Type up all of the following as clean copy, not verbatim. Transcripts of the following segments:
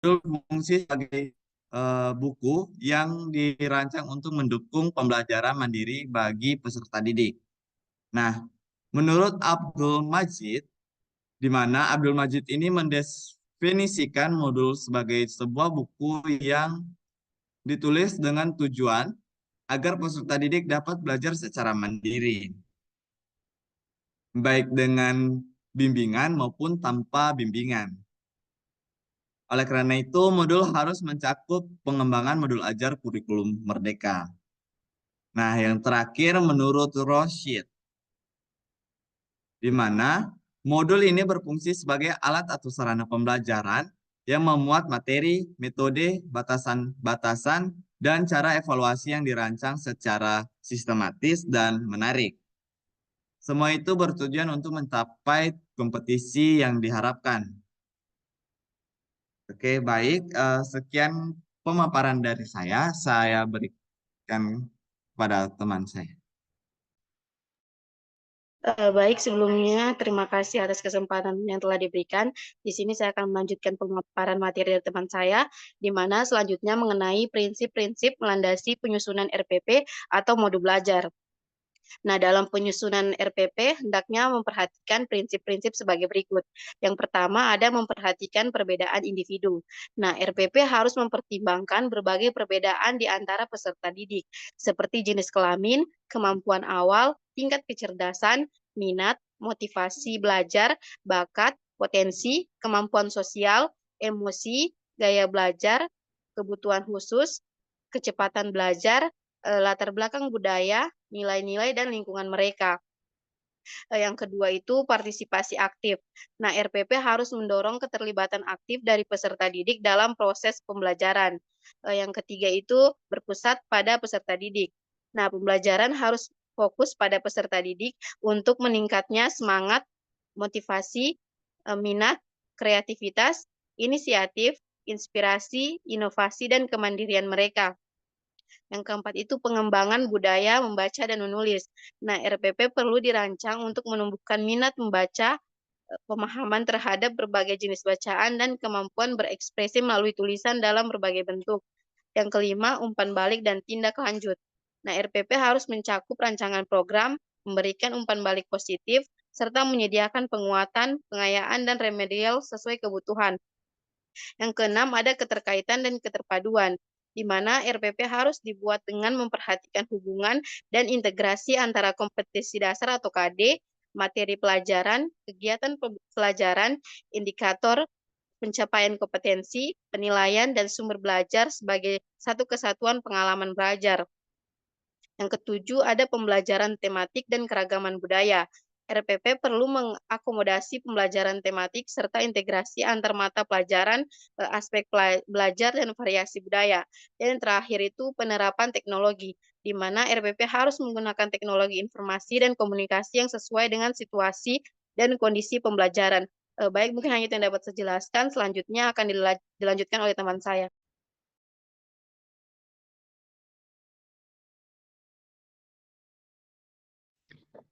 berfungsi sebagai buku yang dirancang untuk mendukung pembelajaran mandiri bagi peserta didik. Nah, menurut Abdul Majid, di mana Abdul Majid ini mendefinisikan modul sebagai sebuah buku yang ditulis dengan tujuan agar peserta didik dapat belajar secara mandiri, baik dengan bimbingan maupun tanpa bimbingan. Oleh karena itu, modul harus mencakup pengembangan modul ajar kurikulum merdeka. Nah, yang terakhir menurut Roshid, di mana modul ini berfungsi sebagai alat atau sarana pembelajaran yang memuat materi, metode, batasan-batasan, dan cara evaluasi yang dirancang secara sistematis dan menarik. Semua itu bertujuan untuk mencapai kompetisi yang diharapkan. Oke, baik. Sekian pemaparan dari saya berikan kepada teman saya. Baik, sebelumnya terima kasih atas kesempatan yang telah diberikan. Di sini saya akan melanjutkan pemaparan materi dari teman saya, di mana selanjutnya mengenai prinsip-prinsip melandasi penyusunan RPP atau modul belajar. Nah, dalam penyusunan RPP, hendaknya memperhatikan prinsip-prinsip sebagai berikut. Yang pertama ada memperhatikan perbedaan individu. Nah, RPP harus mempertimbangkan berbagai perbedaan di antara peserta didik, seperti jenis kelamin, kemampuan awal, tingkat kecerdasan, minat, motivasi belajar, bakat, potensi, kemampuan sosial, emosi, gaya belajar, kebutuhan khusus, kecepatan belajar, latar belakang budaya, nilai-nilai dan lingkungan mereka. Yang kedua itu partisipasi aktif. Nah, RPP harus mendorong keterlibatan aktif dari peserta didik dalam proses pembelajaran. Yang ketiga itu berpusat pada peserta didik. Nah, pembelajaran harus fokus pada peserta didik untuk meningkatnya semangat, motivasi, minat, kreativitas, inisiatif, inspirasi, inovasi, dan kemandirian mereka. Yang keempat itu pengembangan budaya membaca dan menulis. Nah, RPP perlu dirancang untuk menumbuhkan minat membaca, pemahaman terhadap berbagai jenis bacaan, dan kemampuan berekspresi melalui tulisan dalam berbagai bentuk. Yang kelima, umpan balik dan tindak lanjut. Nah, RPP harus mencakup rancangan program, memberikan umpan balik positif, serta menyediakan penguatan, pengayaan, dan remedial sesuai kebutuhan. Yang keenam, ada keterkaitan dan keterpaduan, di mana RPP harus dibuat dengan memperhatikan hubungan dan integrasi antara kompetensi dasar atau KD, materi pelajaran, kegiatan pelajaran, indikator pencapaian kompetensi, penilaian, dan sumber belajar sebagai satu kesatuan pengalaman belajar. Yang ketujuh, ada pembelajaran tematik dan keragaman budaya. RPP perlu mengakomodasi pembelajaran tematik serta integrasi antar mata pelajaran, aspek belajar, dan variasi budaya. Dan yang terakhir itu penerapan teknologi, di mana RPP harus menggunakan teknologi informasi dan komunikasi yang sesuai dengan situasi dan kondisi pembelajaran. Baik, mungkin hanya itu yang dapat saya jelaskan. Selanjutnya akan dilanjutkan oleh teman saya.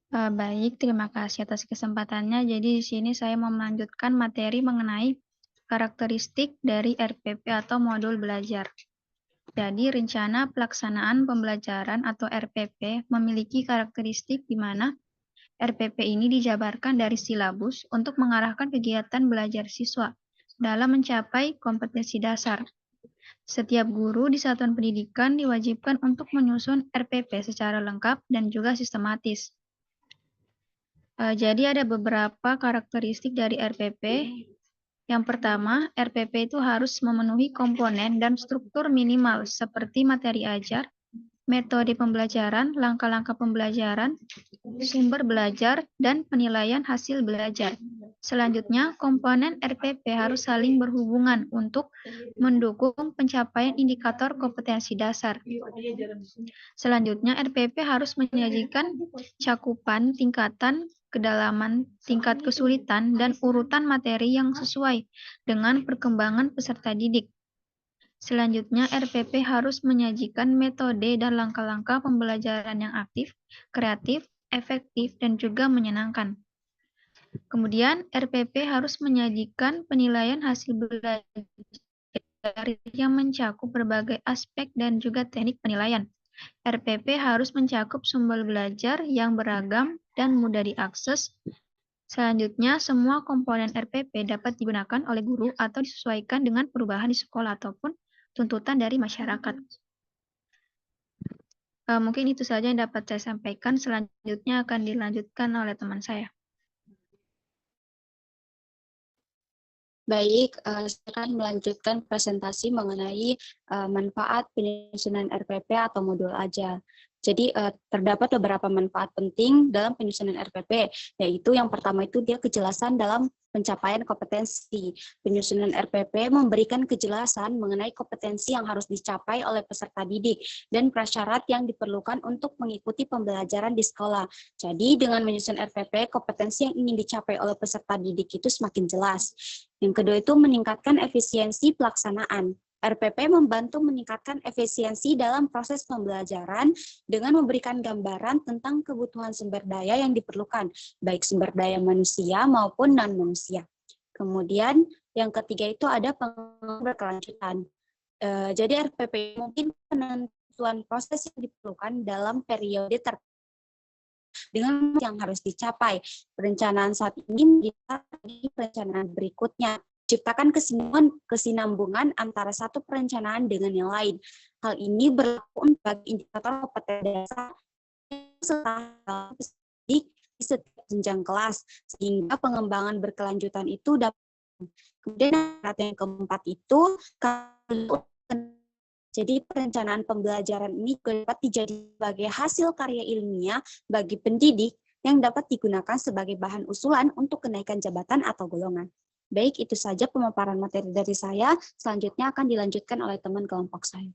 Baik, terima kasih atas kesempatannya. Jadi di sini saya mau melanjutkan materi mengenai karakteristik dari RPP atau modul belajar. Jadi rencana pelaksanaan pembelajaran atau RPP memiliki karakteristik di mana RPP ini dijabarkan dari silabus untuk mengarahkan kegiatan belajar siswa dalam mencapai kompetensi dasar. Setiap guru di satuan pendidikan diwajibkan untuk menyusun RPP secara lengkap dan juga sistematis. Jadi ada beberapa karakteristik dari RPP. Yang pertama, RPP itu harus memenuhi komponen dan struktur minimal seperti materi ajar, metode pembelajaran, langkah-langkah pembelajaran, sumber belajar, dan penilaian hasil belajar. Selanjutnya, komponen RPP harus saling berhubungan untuk mendukung pencapaian indikator kompetensi dasar. Selanjutnya, RPP harus menyajikan cakupan, tingkatan, kedalaman, tingkat kesulitan, dan urutan materi yang sesuai dengan perkembangan peserta didik. Selanjutnya, RPP harus menyajikan metode dan langkah-langkah pembelajaran yang aktif, kreatif, efektif, dan juga menyenangkan. Kemudian, RPP harus menyajikan penilaian hasil belajar yang mencakup berbagai aspek dan juga teknik penilaian. RPP harus mencakup sumber belajar yang beragam dan mudah diakses. Selanjutnya, semua komponen RPP dapat digunakan oleh guru atau disesuaikan dengan perubahan di sekolah ataupun tuntutan dari masyarakat. Mungkin itu saja yang dapat saya sampaikan. Selanjutnya akan dilanjutkan oleh teman saya. Baik, saya akan melanjutkan presentasi mengenai manfaat penyusunan RPP atau modul ajar. Jadi terdapat beberapa manfaat penting dalam penyusunan RPP, yaitu yang pertama itu dia kejelasan dalam pencapaian kompetensi. Penyusunan RPP memberikan kejelasan mengenai kompetensi yang harus dicapai oleh peserta didik dan prasyarat yang diperlukan untuk mengikuti pembelajaran di sekolah. Jadi dengan menyusun RPP, kompetensi yang ingin dicapai oleh peserta didik itu semakin jelas. Yang kedua itu meningkatkan efisiensi pelaksanaan. RPP membantu meningkatkan efisiensi dalam proses pembelajaran dengan memberikan gambaran tentang kebutuhan sumber daya yang diperlukan, baik sumber daya manusia maupun non-manusia. Kemudian yang ketiga itu ada pengembangan berkelanjutan. Jadi RPP mungkin penentuan proses yang diperlukan dalam periode tertentu dengan yang harus dicapai. Perencanaan saat ini menjadi perencanaan berikutnya. Ciptakan kesinambungan antara satu perencanaan dengan yang lain. Hal ini berlaku bagi indikator kompetensi dasar di setiap jenjang kelas, sehingga pengembangan berkelanjutan itu dapat. Kemudian yang keempat itu, jadi perencanaan pembelajaran ini dapat dijadikan sebagai hasil karya ilmiah bagi pendidik yang dapat digunakan sebagai bahan usulan untuk kenaikan jabatan atau golongan. Baik, itu saja pemaparan materi dari saya. Selanjutnya akan dilanjutkan oleh teman kelompok saya.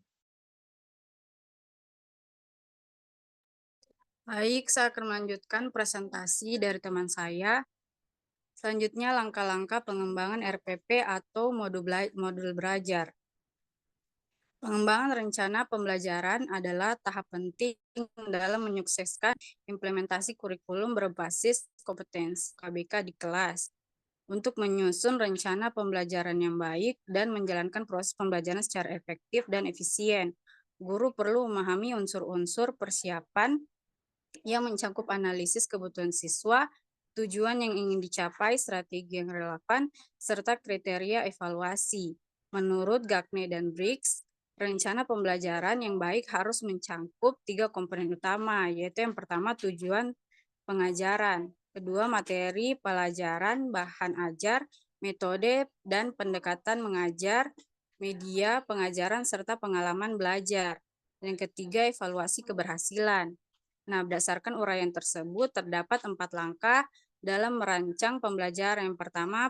Baik, saya akan melanjutkan presentasi dari teman saya. Selanjutnya, langkah-langkah pengembangan RPP atau modul belajar. Pengembangan rencana pembelajaran adalah tahap penting dalam menyukseskan implementasi kurikulum berbasis kompetensi KBK di kelas. Untuk menyusun rencana pembelajaran yang baik dan menjalankan proses pembelajaran secara efektif dan efisien, guru perlu memahami unsur-unsur persiapan yang mencakup analisis kebutuhan siswa, tujuan yang ingin dicapai, strategi yang relevan, serta kriteria evaluasi. Menurut Gagne dan Briggs, rencana pembelajaran yang baik harus mencakup 3 komponen utama, yaitu yang pertama tujuan pengajaran, kedua materi pelajaran, bahan ajar, metode dan pendekatan mengajar, media pengajaran serta pengalaman belajar. Yang ketiga evaluasi keberhasilan. Nah, berdasarkan uraian tersebut terdapat 4 langkah dalam merancang pembelajaran. Yang pertama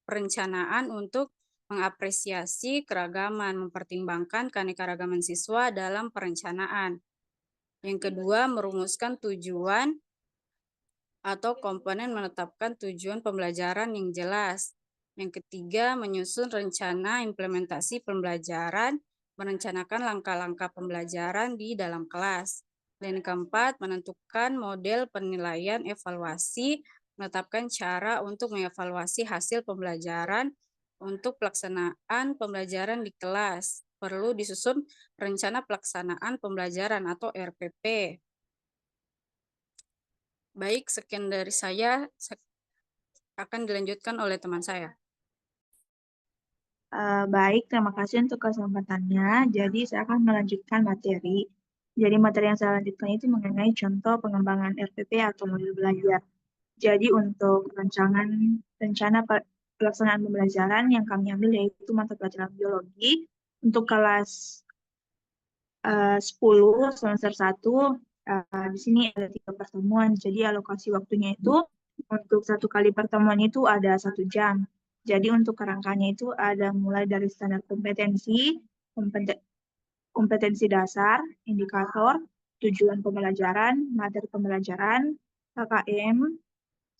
perencanaan untuk mengapresiasi keragaman, mempertimbangkan keanekaragaman siswa dalam perencanaan. Yang kedua merumuskan tujuan atau komponen menetapkan tujuan pembelajaran yang jelas. Yang ketiga, menyusun rencana implementasi pembelajaran, merencanakan langkah-langkah pembelajaran di dalam kelas. Dan keempat, menentukan model penilaian evaluasi, menetapkan cara untuk mengevaluasi hasil pembelajaran untuk pelaksanaan pembelajaran di kelas. Perlu disusun rencana pelaksanaan pembelajaran atau RPP. Baik, sekian dari saya akan dilanjutkan oleh teman saya. Baik, terima kasih untuk kesempatannya. Jadi saya akan melanjutkan materi. Jadi materi yang saya lanjutkan itu mengenai contoh pengembangan RPP atau modul belajar. Jadi untuk rencana pelaksanaan pembelajaran yang kami ambil yaitu mata pelajaran biologi untuk kelas 10 semester 1. Di sini ada 3 pertemuan, jadi alokasi waktunya itu untuk 1 kali pertemuan itu ada 1 jam. Jadi untuk kerangkanya itu ada mulai dari standar kompetensi dasar, indikator, tujuan pembelajaran, materi pembelajaran, KKM,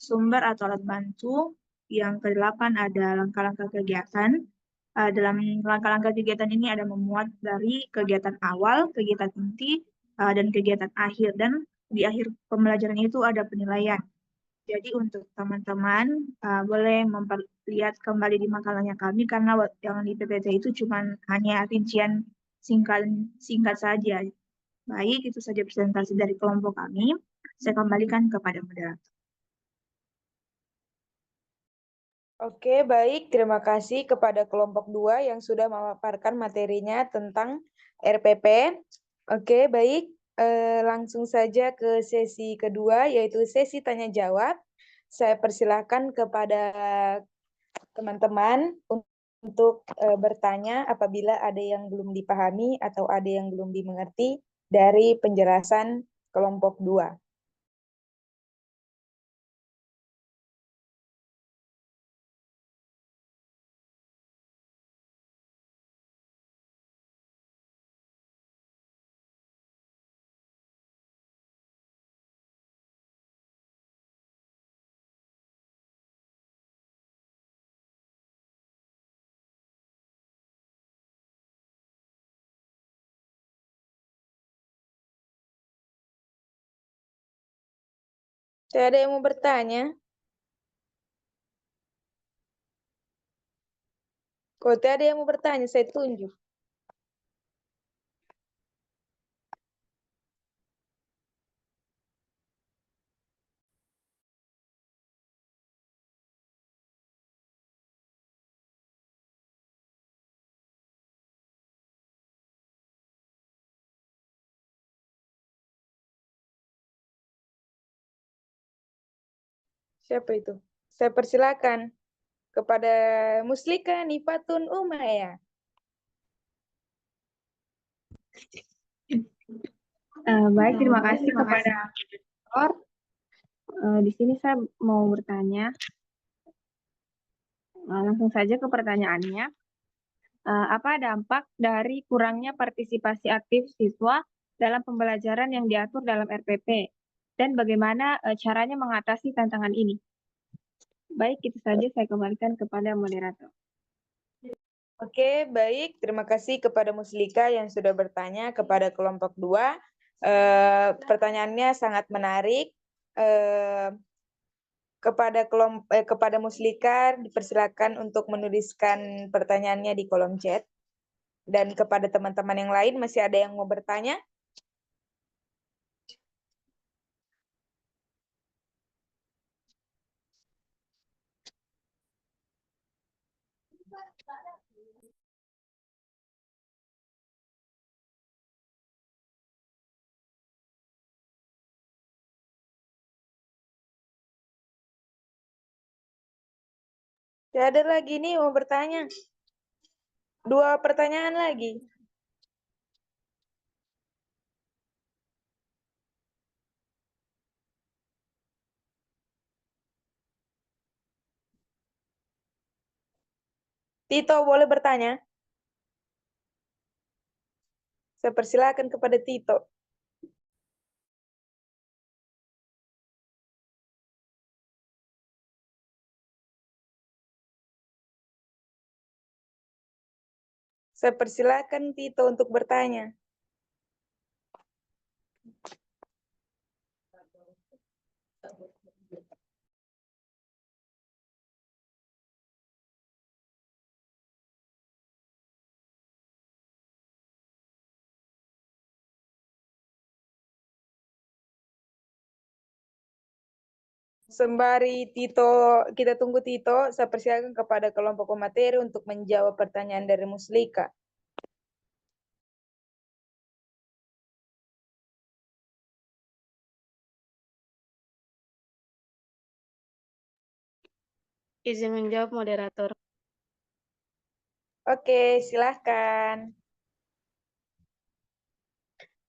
sumber atau alat bantu. Yang ke-8 ada langkah-langkah kegiatan. Dalam langkah-langkah kegiatan ini ada memuat dari kegiatan awal, kegiatan inti, dan kegiatan akhir. Dan di akhir pembelajaran itu ada penilaian. Jadi untuk teman-teman boleh lihat kembali di makalahnya kami karena yang di PPT itu cuma hanya rincian singkat saja. Baik, itu saja presentasi dari kelompok kami. Saya kembalikan kepada moderator. Oke, baik. Terima kasih kepada kelompok 2 yang sudah memaparkan materinya tentang RPP. Oke, baik. Langsung saja ke sesi kedua, yaitu sesi tanya-jawab. Saya persilahkan kepada teman-teman untuk bertanya apabila ada yang belum dipahami atau ada yang belum dimengerti dari penjelasan kelompok 2. Saya ada yang mau bertanya? Kalau tidak ada yang mau bertanya, saya tunjuk. Siapa itu? Saya persilakan kepada Muslika Nifatun Umaya. Baik, terima kasih kepada moderator. Di sini saya mau bertanya. Langsung saja ke pertanyaannya. Apa dampak dari kurangnya partisipasi aktif siswa dalam pembelajaran yang diatur dalam RPP? Dan bagaimana caranya mengatasi tantangan ini? Baik, itu saja saya kembalikan kepada moderator. Oke, baik. Terima kasih kepada Muslika yang sudah bertanya kepada kelompok 2. Pertanyaannya sangat menarik. Kepada Muslika dipersilakan untuk menuliskan pertanyaannya di kolom chat. Dan kepada teman-teman yang lain masih ada yang mau bertanya? Ya, ada lagi nih mau bertanya. 2 pertanyaan lagi. Tito boleh bertanya? Saya persilakan kepada Tito. Saya persilakan Tito untuk bertanya. Sembari kita tunggu Tito, saya persilakan kepada kelompok pemateri untuk menjawab pertanyaan dari Muslika. Izin menjawab moderator. Oke, silahkan.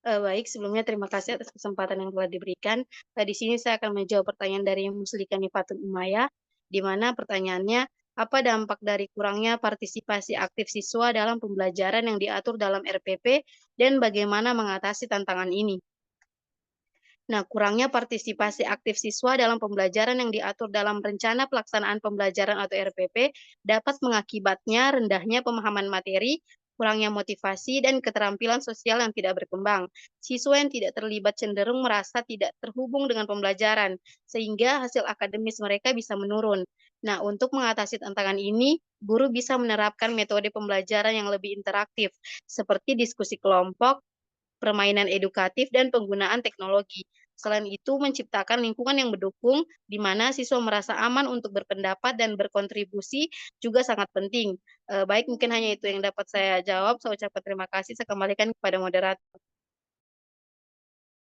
Baik, sebelumnya terima kasih atas kesempatan yang telah diberikan. Di sini saya akan menjawab pertanyaan dari Muslika Nifatun Umaya, di mana pertanyaannya, apa dampak dari kurangnya partisipasi aktif siswa dalam pembelajaran yang diatur dalam RPP dan bagaimana mengatasi tantangan ini? Nah, kurangnya partisipasi aktif siswa dalam pembelajaran yang diatur dalam rencana pelaksanaan pembelajaran atau RPP dapat mengakibatnya rendahnya pemahaman materi, kurangnya motivasi, dan keterampilan sosial yang tidak berkembang. Siswa yang tidak terlibat cenderung merasa tidak terhubung dengan pembelajaran, sehingga hasil akademis mereka bisa menurun. Nah, untuk mengatasi tantangan ini, guru bisa menerapkan metode pembelajaran yang lebih interaktif, seperti diskusi kelompok, permainan edukatif, dan penggunaan teknologi. Selain itu, menciptakan lingkungan yang mendukung, di mana siswa merasa aman untuk berpendapat dan berkontribusi juga sangat penting. Baik, mungkin hanya itu yang dapat saya jawab. Saya ucapkan terima kasih. Saya kembalikan kepada moderator.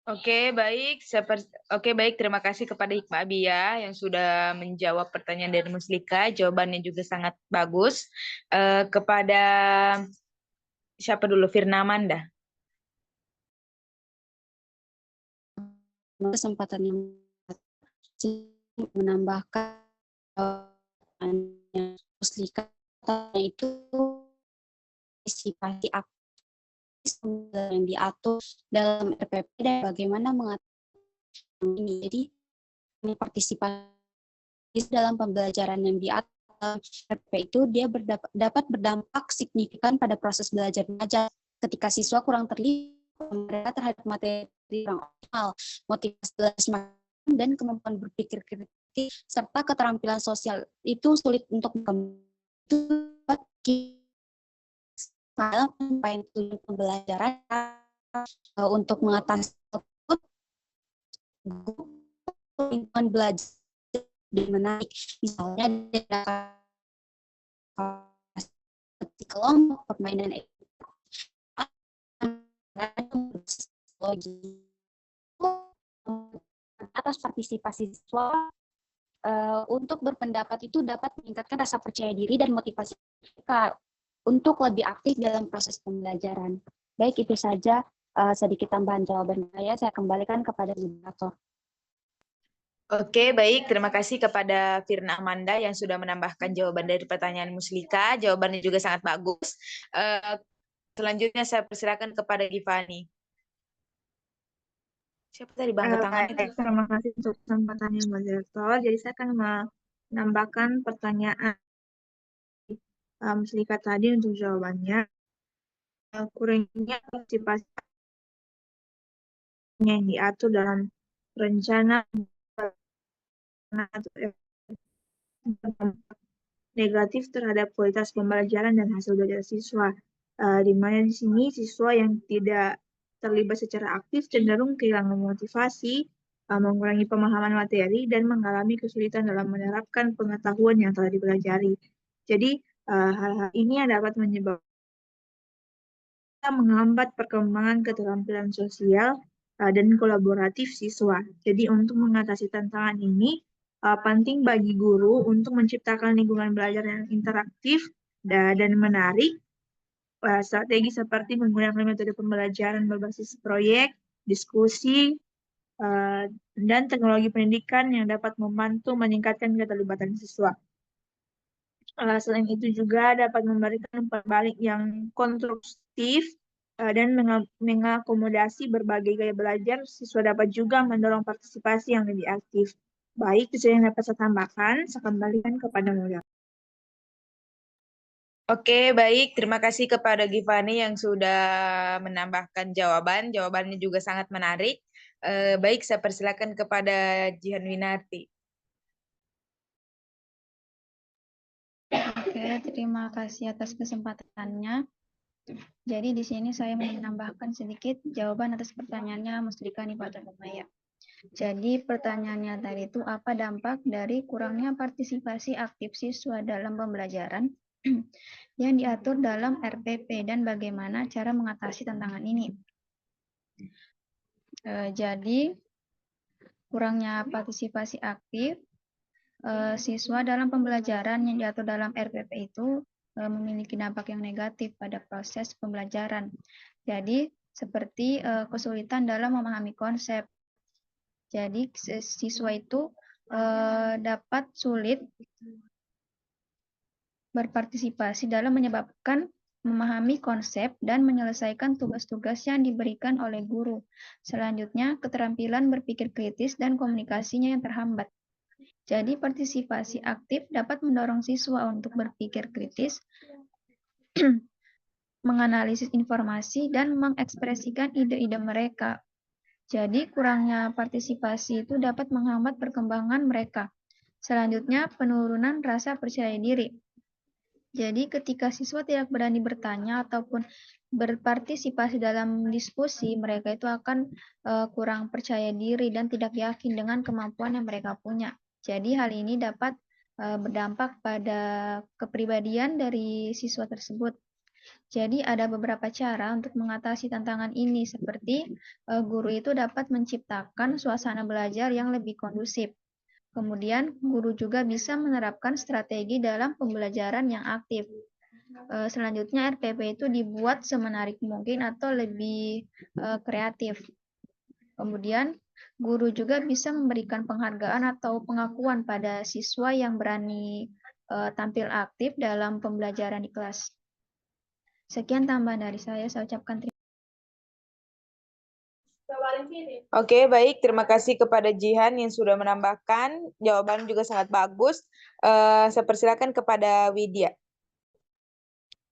Oke, baik. Terima kasih kepada Hikmah Abia yang sudah menjawab pertanyaan dari Muslika. Jawabannya juga sangat bagus. Kepada siapa dulu? Firna Amanda. Kesempatan yang menambahkan Muslika itu partisipasi aktif yang diatur dalam RPP dan bagaimana mengatasi ini. Jadi partisipasi dalam pembelajaran yang diatur RPP itu dia dapat berdampak signifikan pada proses belajar mengajar ketika siswa kurang terlibat terhadap materi yang optimal, motivasi belajar dan kemampuan berpikir kritis serta keterampilan sosial itu sulit untuk dalam tujuan pembelajaran untuk mengatasi lingkungan belajar dan menarik, misalnya seperti kelompok permainan psikologi atas partisipasi siswa untuk berpendapat itu dapat meningkatkan rasa percaya diri dan motivasi mereka untuk lebih aktif dalam proses pembelajaran. Baik, itu saja sedikit tambahan jawaban saya kembalikan kepada moderator. Oke, baik. Terima kasih kepada Firna Amanda yang sudah menambahkan jawaban dari pertanyaan Muslika. Jawabannya juga sangat bagus. Selanjutnya saya persilakan kepada Givani. Siapa tadi angkat tangan itu? Terima kasih untuk kesempatannya moderator. Jadi saya akan menambahkan pertanyaan Muslika tadi untuk jawabannya. Kurangnya partisipasi yang diatur dalam rencana negatif terhadap kualitas pembelajaran dan hasil belajar siswa. Di mana di sini siswa yang tidak terlibat secara aktif cenderung kehilangan motivasi, mengurangi pemahaman materi, dan mengalami kesulitan dalam menerapkan pengetahuan yang telah dipelajari. Jadi, hal-hal ini dapat menyebabkan menghambat perkembangan keterampilan sosial dan kolaboratif siswa. Jadi, untuk mengatasi tantangan ini, penting bagi guru untuk menciptakan lingkungan belajar yang interaktif dan menarik. Strategi seperti menggunakan metode pembelajaran berbasis proyek, diskusi, dan teknologi pendidikan yang dapat membantu meningkatkan keterlibatan siswa. Selain itu juga dapat memberikan umpan balik yang konstruktif dan mengakomodasi berbagai gaya belajar, siswa dapat juga mendorong partisipasi yang lebih aktif. Baik, itu yang dapat saya tambahkan. Saya kembalikan kepada moderator. Oke, baik. Terima kasih kepada Givani yang sudah menambahkan jawaban. Jawabannya juga sangat menarik. Baik, saya persilakan kepada Jihan Winarti. Oke, terima kasih atas kesempatannya. Jadi di sini saya menambahkan sedikit jawaban atas pertanyaannya Muslika Nipatanumaya. Jadi pertanyaannya tadi itu apa dampak dari kurangnya partisipasi aktif siswa dalam pembelajaran yang diatur dalam RPP dan bagaimana cara mengatasi tantangan ini. Jadi kurangnya partisipasi aktif siswa dalam pembelajaran yang diatur dalam RPP itu memiliki dampak yang negatif pada proses pembelajaran. Jadi seperti kesulitan dalam memahami konsep. Jadi siswa itu dapat sulit berpartisipasi dalam menyebabkan memahami konsep dan menyelesaikan tugas-tugas yang diberikan oleh guru. Selanjutnya, keterampilan berpikir kritis dan komunikasinya yang terhambat. Jadi, partisipasi aktif dapat mendorong siswa untuk berpikir kritis, menganalisis informasi, dan mengekspresikan ide-ide mereka. Jadi, kurangnya partisipasi itu dapat menghambat perkembangan mereka. Selanjutnya, penurunan rasa percaya diri. Jadi, ketika siswa tidak berani bertanya ataupun berpartisipasi dalam diskusi, mereka itu akan kurang percaya diri dan tidak yakin dengan kemampuan yang mereka punya. Jadi, hal ini dapat berdampak pada kepribadian dari siswa tersebut. Jadi, ada beberapa cara untuk mengatasi tantangan ini, seperti guru itu dapat menciptakan suasana belajar yang lebih kondusif. Kemudian, guru juga bisa menerapkan strategi dalam pembelajaran yang aktif. Selanjutnya, RPP itu dibuat semenarik mungkin atau lebih kreatif. Kemudian, guru juga bisa memberikan penghargaan atau pengakuan pada siswa yang berani tampil aktif dalam pembelajaran di kelas. Sekian tambahan dari saya ucapkan terima kasih. Oke, baik. Terima kasih kepada Jihan yang sudah menambahkan. Jawaban juga sangat bagus. Saya persilakan kepada Widya.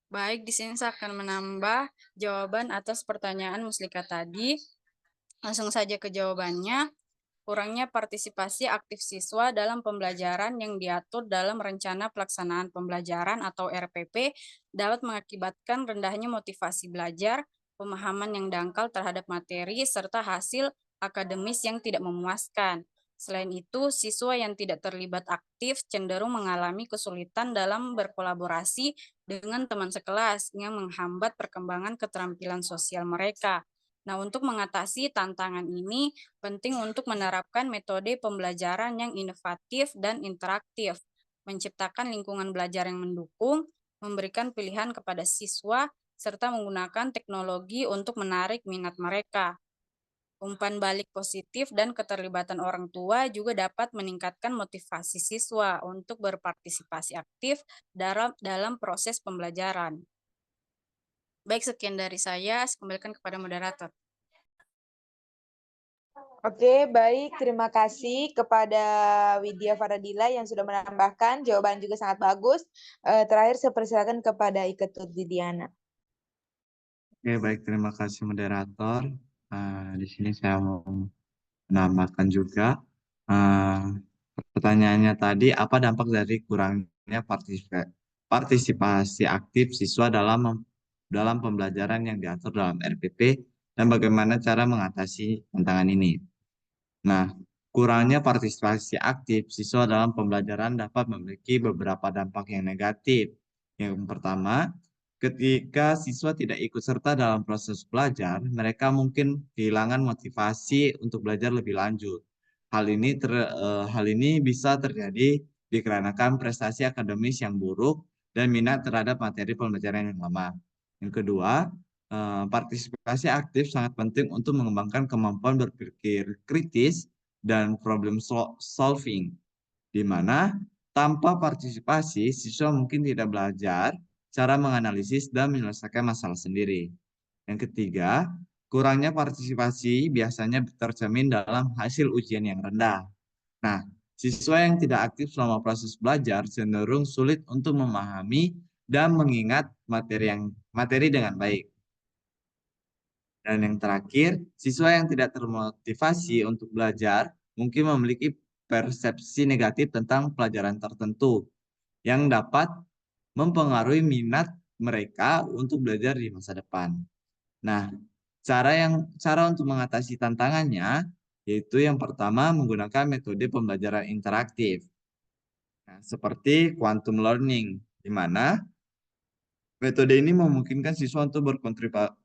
Baik, di sini saya akan menambah jawaban atas pertanyaan Muslika tadi. Langsung saja ke jawabannya. Kurangnya partisipasi aktif siswa dalam pembelajaran yang diatur dalam Rencana Pelaksanaan Pembelajaran atau RPP dapat mengakibatkan rendahnya motivasi belajar, pemahaman yang dangkal terhadap materi, serta hasil akademis yang tidak memuaskan. Selain itu, siswa yang tidak terlibat aktif cenderung mengalami kesulitan dalam berkolaborasi dengan teman sekelas yang menghambat perkembangan keterampilan sosial mereka. Nah, untuk mengatasi tantangan ini, penting untuk menerapkan metode pembelajaran yang inovatif dan interaktif, menciptakan lingkungan belajar yang mendukung, memberikan pilihan kepada siswa, serta menggunakan teknologi untuk menarik minat mereka. Umpan balik positif dan keterlibatan orang tua juga dapat meningkatkan motivasi siswa untuk berpartisipasi aktif dalam proses pembelajaran. Baik, sekian dari saya. Saya kembalikan kepada moderator. Oke, baik. Terima kasih kepada Widya Faradila yang sudah menambahkan. Jawaban juga sangat bagus. Terakhir, saya persilakan kepada Iketut Didiana. Oke, baik. Terima kasih moderator. Di sini saya mau menambahkan juga. Pertanyaannya tadi, apa dampak dari kurangnya partisipasi aktif siswa dalam pembelajaran yang diatur dalam RPP dan bagaimana cara mengatasi tantangan ini? Nah, kurangnya partisipasi aktif siswa dalam pembelajaran dapat memiliki beberapa dampak yang negatif. Yang pertama, ketika siswa tidak ikut serta dalam proses belajar, mereka mungkin kehilangan motivasi untuk belajar lebih lanjut. Hal ini bisa terjadi dikarenakan prestasi akademis yang buruk dan minat terhadap materi pembelajaran yang lama. Yang kedua, partisipasi aktif sangat penting untuk mengembangkan kemampuan berpikir kritis dan problem solving, di mana tanpa partisipasi siswa mungkin tidak belajar cara menganalisis dan menyelesaikan masalah sendiri. Yang ketiga, kurangnya partisipasi biasanya tercermin dalam hasil ujian yang rendah. Nah, siswa yang tidak aktif selama proses belajar cenderung sulit untuk memahami dan mengingat materi dengan baik. Dan yang terakhir, siswa yang tidak termotivasi untuk belajar mungkin memiliki persepsi negatif tentang pelajaran tertentu yang dapat mempengaruhi minat mereka untuk belajar di masa depan. Nah, cara untuk mengatasi tantangannya yaitu yang pertama menggunakan metode pembelajaran interaktif. Nah, seperti quantum learning, di mana metode ini memungkinkan siswa untuk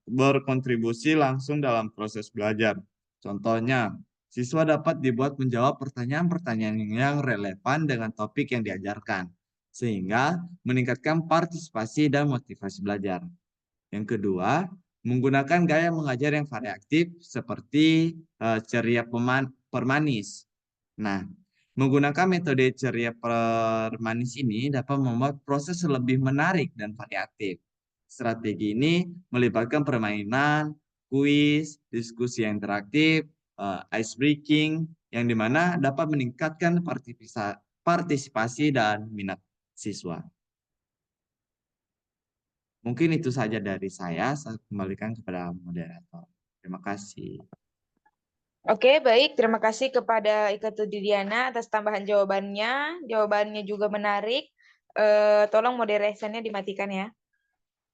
berkontribusi langsung dalam proses belajar. Contohnya, siswa dapat dibuat menjawab pertanyaan-pertanyaan yang relevan dengan topik yang diajarkan, sehingga meningkatkan partisipasi dan motivasi belajar. Yang kedua, menggunakan gaya mengajar yang variatif seperti ceria permanis. Nah, menggunakan metode ceria permanis ini dapat membuat proses lebih menarik dan variatif. Strategi ini melibatkan permainan, kuis, diskusi yang interaktif, ice breaking, yang dimana dapat meningkatkan partisipasi dan minat siswa. Mungkin itu saja dari saya kembalikan kepada moderator. Terima kasih. Oke, baik. Terima kasih kepada Ika Tudidiana atas tambahan jawabannya. Jawabannya juga menarik. Tolong moderationnya dimatikan ya.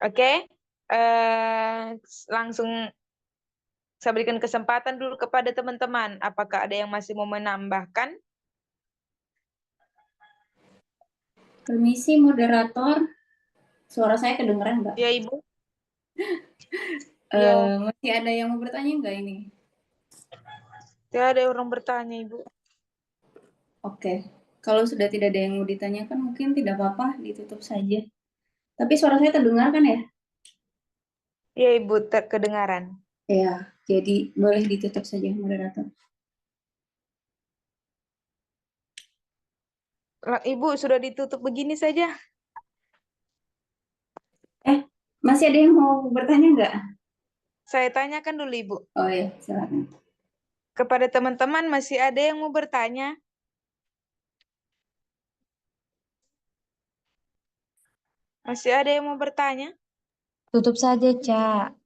Oke, langsung saya berikan kesempatan dulu kepada teman-teman. Apakah ada yang masih mau menambahkan? Permisi moderator, suara saya kedengeran nggak? Ya, Ibu. Ya. Masih ada yang mau bertanya nggak ini? Tidak ada orang bertanya, Ibu. Oke, kalau sudah tidak ada yang mau ditanyakan mungkin tidak apa-apa, ditutup saja. Tapi suara saya terdengar kan ya? Ya, Ibu, kedengaran. Ya, jadi boleh ditutup saja moderator. Ibu, sudah ditutup begini saja. Masih ada yang mau bertanya nggak? Saya tanyakan dulu, Ibu. Oh ya, silakan. Kepada teman-teman, masih ada yang mau bertanya? Masih ada yang mau bertanya? Tutup saja, Cak.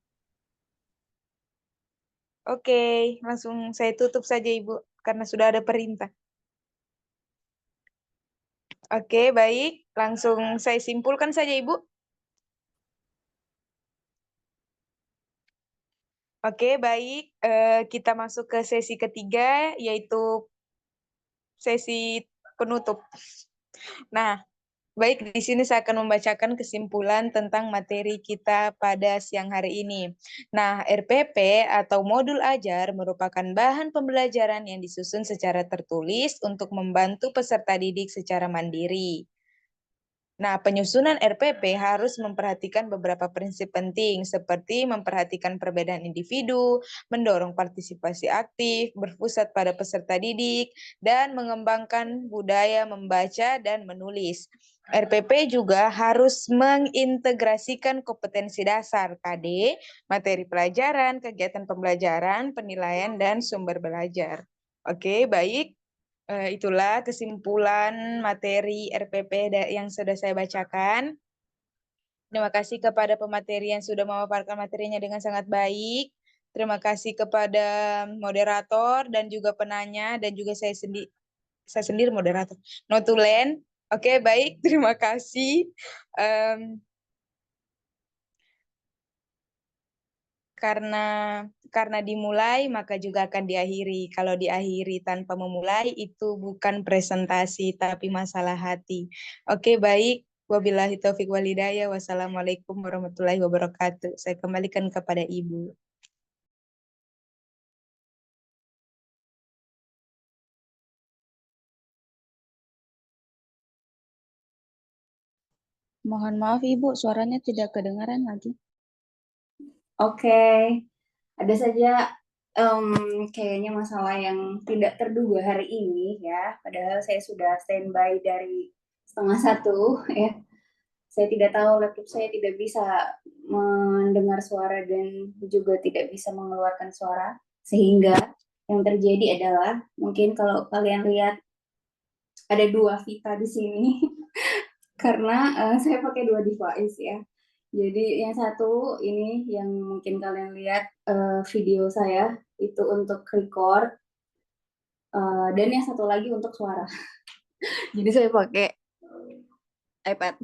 Oke, langsung saya tutup saja, Ibu, karena sudah ada perintah. Oke, baik. Langsung saya simpulkan saja, Ibu. Oke, baik. Kita masuk ke sesi ketiga, yaitu sesi penutup. Nah, baik, di sini saya akan membacakan kesimpulan tentang materi kita pada siang hari ini. Nah, RPP atau modul ajar merupakan bahan pembelajaran yang disusun secara tertulis untuk membantu peserta didik secara mandiri. Nah, penyusunan RPP harus memperhatikan beberapa prinsip penting seperti memperhatikan perbedaan individu, mendorong partisipasi aktif, berpusat pada peserta didik, dan mengembangkan budaya membaca dan menulis. RPP juga harus mengintegrasikan kompetensi dasar KD, materi pelajaran, kegiatan pembelajaran, penilaian, dan sumber belajar. Oke, baik. Itulah kesimpulan materi RPP yang sudah saya bacakan. Terima kasih kepada pemateri yang sudah memaparkan materinya dengan sangat baik. Terima kasih kepada moderator dan juga penanya dan juga saya sendiri moderator. Notulen. Oke, baik. Terima kasih. Karena dimulai maka juga akan diakhiri. Kalau diakhiri tanpa memulai itu bukan presentasi tapi masalah hati. Oke, baik. Wabillahi taufik walhidayah. Wassalamualaikum warahmatullahi wabarakatuh. Saya kembalikan kepada Ibu. Mohon maaf Ibu, suaranya tidak kedengaran lagi. Oke, ada saja kayaknya masalah yang tidak terduga hari ini ya. Padahal saya sudah standby dari 12:30 ya. Saya tidak tahu laptop saya tidak bisa mendengar suara dan juga tidak bisa mengeluarkan suara. Sehingga yang terjadi adalah mungkin kalau kalian lihat ada dua Vita di sini karena saya pakai dua device ya. Jadi yang satu ini yang mungkin kalian lihat video saya itu untuk record dan yang satu lagi untuk suara. Jadi saya pakai iPad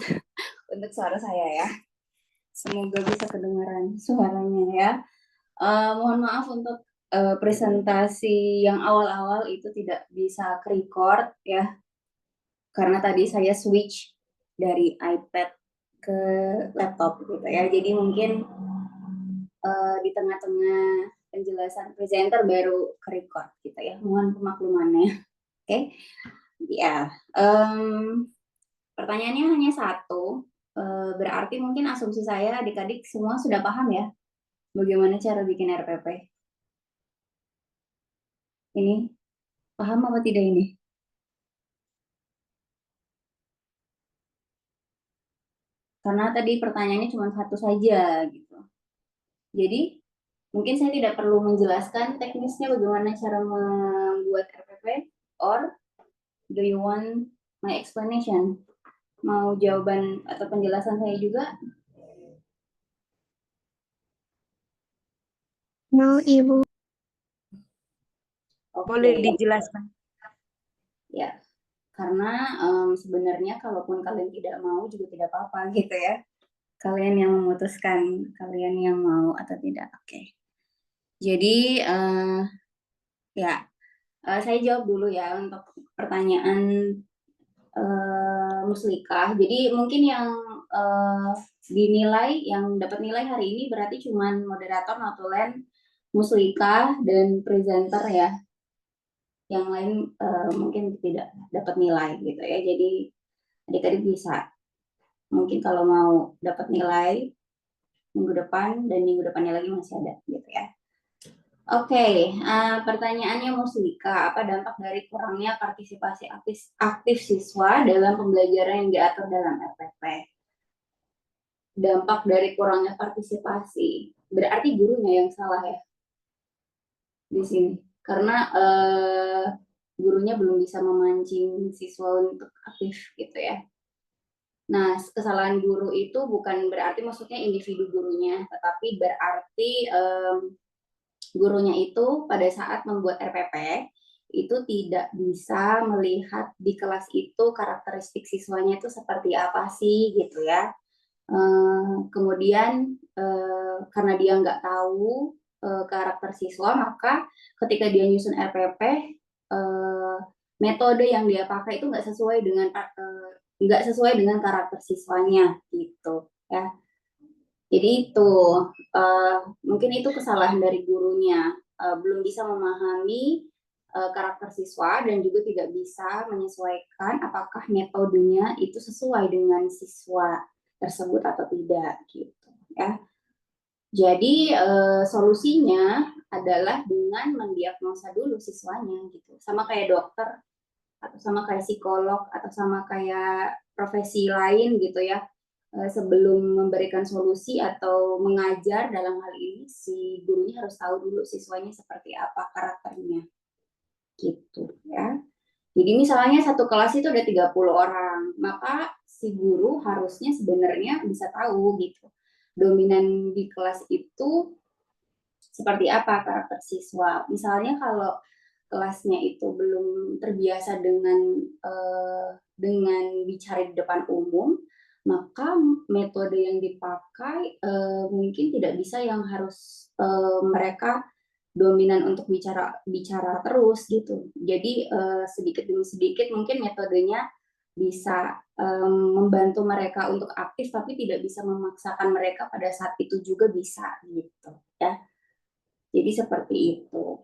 untuk suara saya ya. Semoga bisa kedengaran suaranya ya. Mohon maaf untuk presentasi yang awal-awal itu tidak bisa record ya. Karena tadi saya switch dari iPad ke laptop gitu ya. Jadi mungkin di tengah-tengah penjelasan presenter baru ke record gitu ya. Mohon pemaklumannya. Oke. Ya. Pertanyaannya hanya satu. Berarti mungkin asumsi saya adik-adik semua sudah paham ya bagaimana cara bikin RPP. Ini paham apa tidak ini? Karena tadi pertanyaannya cuma satu saja gitu. Jadi mungkin saya tidak perlu menjelaskan teknisnya bagaimana cara membuat RPP, or do you want my explanation? Mau jawaban atau penjelasan saya juga? No, Ibu. Boleh Oke. dijelaskan? Ya, karena sebenarnya kalaupun kalian tidak mau juga tidak apa-apa gitu ya. Kalian yang memutuskan, kalian yang mau atau tidak. Oke. Jadi ya, saya jawab dulu ya untuk pertanyaan Muslikah. Jadi mungkin yang dinilai, yang dapat nilai hari ini berarti cuman moderator, notulen, Muslikah, dan presenter ya. Yang lain mungkin tidak dapat nilai gitu ya. Jadi adik-adik bisa mungkin kalau mau dapat nilai minggu depan dan minggu depannya lagi masih ada gitu ya. Oke, pertanyaannya Muslika, apa dampak dari kurangnya partisipasi aktif siswa dalam pembelajaran yang diatur dalam RPP? Dampak dari kurangnya partisipasi, berarti gurunya yang salah ya di sini, karena gurunya belum bisa memancing siswa untuk aktif gitu ya. Nah, kesalahan guru itu bukan berarti maksudnya individu gurunya, tetapi berarti gurunya itu pada saat membuat RPP itu tidak bisa melihat di kelas itu karakteristik siswanya itu seperti apa sih gitu ya. Kemudian karena dia nggak tahu karakter siswa, maka ketika dia nyusun RPP metode yang dia pakai itu nggak sesuai dengan karakter siswanya gitu ya. Jadi itu mungkin itu kesalahan dari gurunya, belum bisa memahami karakter siswa dan juga tidak bisa menyesuaikan apakah metodenya itu sesuai dengan siswa tersebut atau tidak gitu ya. Jadi solusinya adalah dengan mendiagnosa dulu siswanya gitu, sama kayak dokter atau sama kayak psikolog atau sama kayak profesi lain gitu ya. Sebelum memberikan solusi atau mengajar dalam hal ini, si gurunya harus tahu dulu siswanya seperti apa karakternya gitu ya. Jadi misalnya satu kelas itu ada 30 orang, maka si guru harusnya sebenarnya bisa tahu gitu dominan di kelas itu seperti apa karakter siswa. Misalnya kalau kelasnya itu belum terbiasa dengan bicara di depan umum, maka metode yang dipakai mungkin tidak bisa yang harus mereka dominan untuk bicara terus gitu. Jadi sedikit demi sedikit mungkin metodenya bisa membantu mereka untuk aktif, tapi tidak bisa memaksakan mereka pada saat itu juga bisa gitu ya. Jadi seperti itu.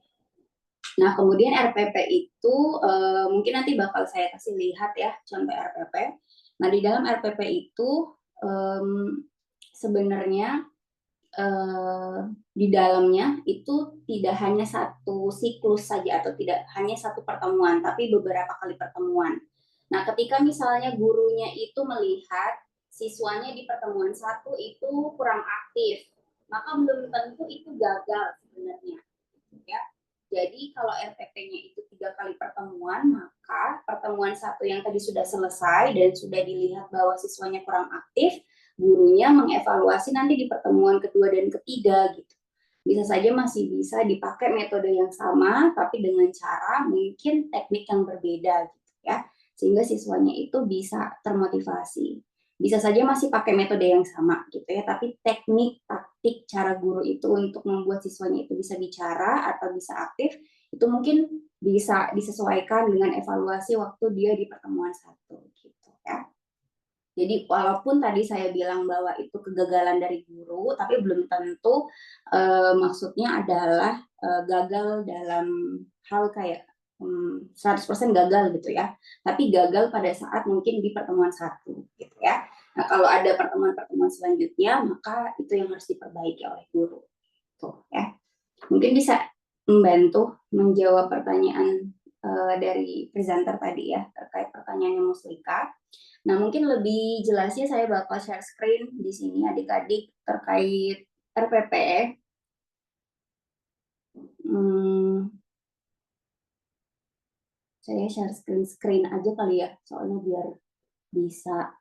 Nah, kemudian RPP itu mungkin nanti bakal saya kasih lihat ya contoh RPP. Nah, di dalam RPP itu sebenarnya di dalamnya itu tidak hanya satu siklus saja atau tidak hanya satu pertemuan, tapi beberapa kali pertemuan. Nah, ketika misalnya gurunya itu melihat siswanya di pertemuan satu itu kurang aktif, maka belum tentu itu gagal sebenarnya. Ya. Jadi kalau RPP-nya itu 3 kali pertemuan, maka pertemuan satu yang tadi sudah selesai dan sudah dilihat bahwa siswanya kurang aktif, gurunya mengevaluasi nanti di pertemuan kedua dan ketiga gitu. Bisa saja masih bisa dipakai metode yang sama, tapi dengan cara mungkin teknik yang berbeda gitu ya, sehingga siswanya itu bisa termotivasi. Bisa saja masih pakai metode yang sama gitu ya, tapi teknik, taktik, cara guru itu untuk membuat siswanya itu bisa bicara atau bisa aktif, itu mungkin bisa disesuaikan dengan evaluasi waktu dia di pertemuan satu gitu ya. Jadi walaupun tadi saya bilang bahwa itu kegagalan dari guru, tapi belum tentu maksudnya adalah gagal dalam hal kayak 100% gagal gitu ya. Tapi gagal pada saat mungkin di pertemuan satu gitu ya. Nah, kalau ada pertemuan-pertemuan selanjutnya, maka itu yang harus diperbaiki oleh guru. Tuh ya. Mungkin bisa membantu menjawab pertanyaan dari presenter tadi ya, terkait pertanyaannya Muslika. Nah, mungkin lebih jelasnya saya bakal share screen di sini adik-adik terkait RPP. Saya share screen aja kali ya, soalnya biar bisa.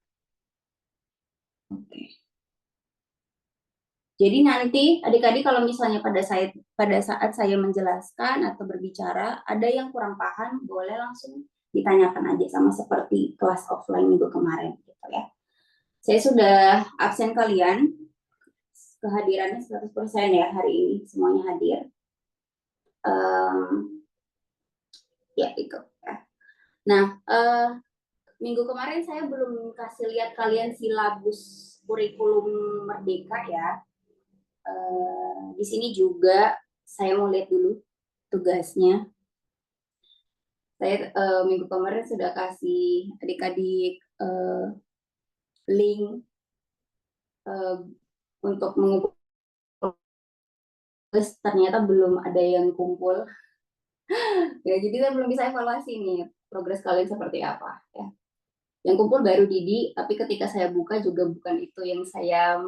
Oke. Jadi nanti adik-adik kalau misalnya pada saat saya menjelaskan atau berbicara ada yang kurang paham, boleh langsung ditanyakan aja, sama seperti kelas offline minggu kemarin gitu ya. Saya sudah absen kalian, kehadirannya 100% ya hari ini, semuanya hadir. Ya itu. Nah, minggu kemarin saya belum kasih lihat kalian silabus kurikulum Merdeka ya. Di sini juga saya mau lihat dulu tugasnya. Saya minggu kemarin sudah kasih adik-adik link untuk mengumpul, ternyata belum ada yang kumpul. Ya, jadi saya belum bisa evaluasi nih progres kalian seperti apa ya. Yang kumpul baru Didi, tapi ketika saya buka juga bukan itu yang saya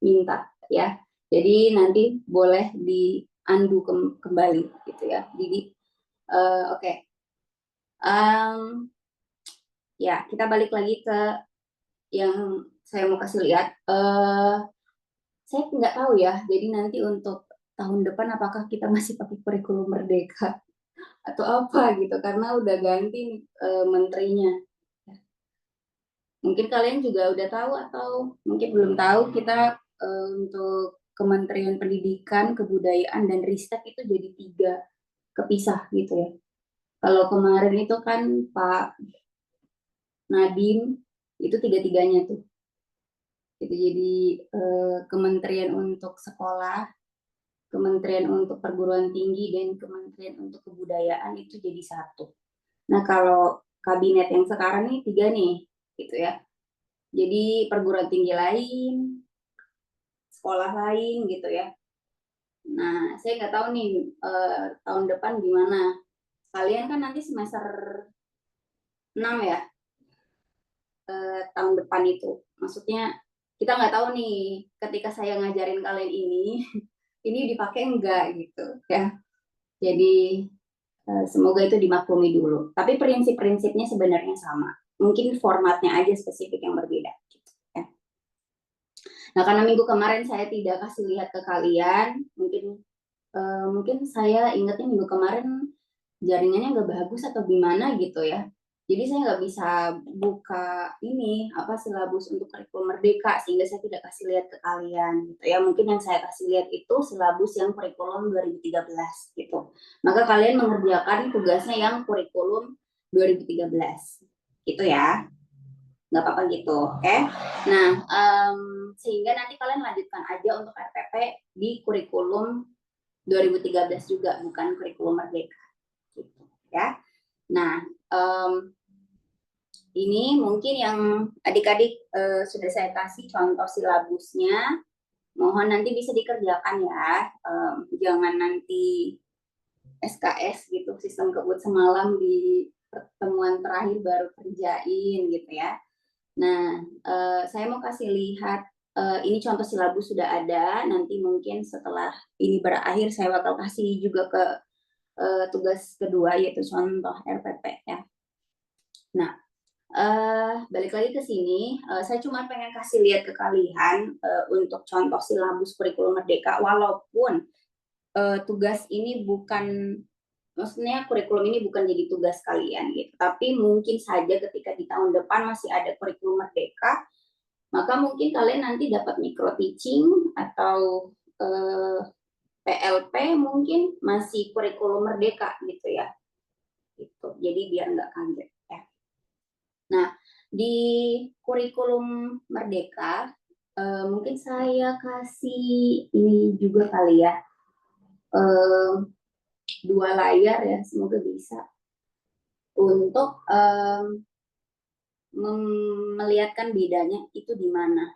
minta ya. Jadi nanti boleh di undo kembali gitu ya, Didi. Oke. Ya, kita balik lagi ke yang saya mau kasih lihat. Saya nggak tahu ya, jadi nanti untuk tahun depan apakah kita masih pakai kurikulum Merdeka atau apa gitu, karena udah ganti menterinya. Mungkin kalian juga udah tahu atau mungkin belum tahu, kita untuk Kementerian Pendidikan, Kebudayaan, dan Ristek itu jadi 3 kepisah gitu ya. Kalau kemarin itu kan Pak Nadiem, itu 3-3-nya tuh. Itu jadi Kementerian untuk Sekolah, Kementerian untuk Perguruan Tinggi, dan Kementerian untuk Kebudayaan itu jadi 1. Nah, kalau kabinet yang sekarang nih 3 nih, gitu ya. Jadi perguruan tinggi lain, sekolah lain gitu ya. Nah, saya nggak tahu nih tahun depan gimana. Kalian kan nanti semester 6 ya, tahun depan itu. Maksudnya kita nggak tahu nih ketika saya ngajarin kalian ini dipakai enggak gitu ya. Jadi semoga itu dimaklumi dulu. Tapi prinsip-prinsipnya sebenarnya sama. Mungkin formatnya aja spesifik yang berbeda. Gitu, ya. Nah, karena minggu kemarin saya tidak kasih lihat ke kalian, mungkin saya ingatnya minggu kemarin jaringannya nggak bagus atau gimana gitu ya. Jadi saya nggak bisa buka silabus untuk kurikulum Merdeka, sehingga saya tidak kasih lihat ke kalian gitu ya. Mungkin yang saya kasih lihat itu silabus yang kurikulum 2013 gitu. Maka kalian mengerjakan tugasnya yang kurikulum 2013 gitu ya. Nggak apa-apa gitu, oke? Nah, sehingga nanti kalian lanjutkan aja untuk RPP di kurikulum 2013 juga, bukan kurikulum Merdeka gitu ya. Nah, ini mungkin yang adik-adik sudah saya kasih contoh silabusnya. Mohon nanti bisa dikerjakan ya. Jangan nanti SKS gitu, sistem kebut semalam di pertemuan terakhir baru kerjain gitu ya. Nah, saya mau kasih lihat, ini contoh silabus sudah ada. Nanti mungkin setelah ini berakhir saya bakal kasih juga ke tugas kedua, yaitu contoh RPP ya. Nah, balik lagi ke sini, saya cuma pengen kasih lihat ke kalian untuk contoh silabus kurikulum Merdeka, walaupun tugas ini bukan, maksudnya kurikulum ini bukan jadi tugas kalian gitu, tapi mungkin saja ketika di tahun depan masih ada kurikulum Merdeka, maka mungkin kalian nanti dapat micro teaching atau PLP mungkin masih kurikulum Merdeka gitu ya. Gitu. Jadi biar nggak kaget ya. Nah, di kurikulum Merdeka mungkin saya kasih ini juga kali ya. 2 layar ya, semoga bisa untuk melihatkan bedanya itu di mana.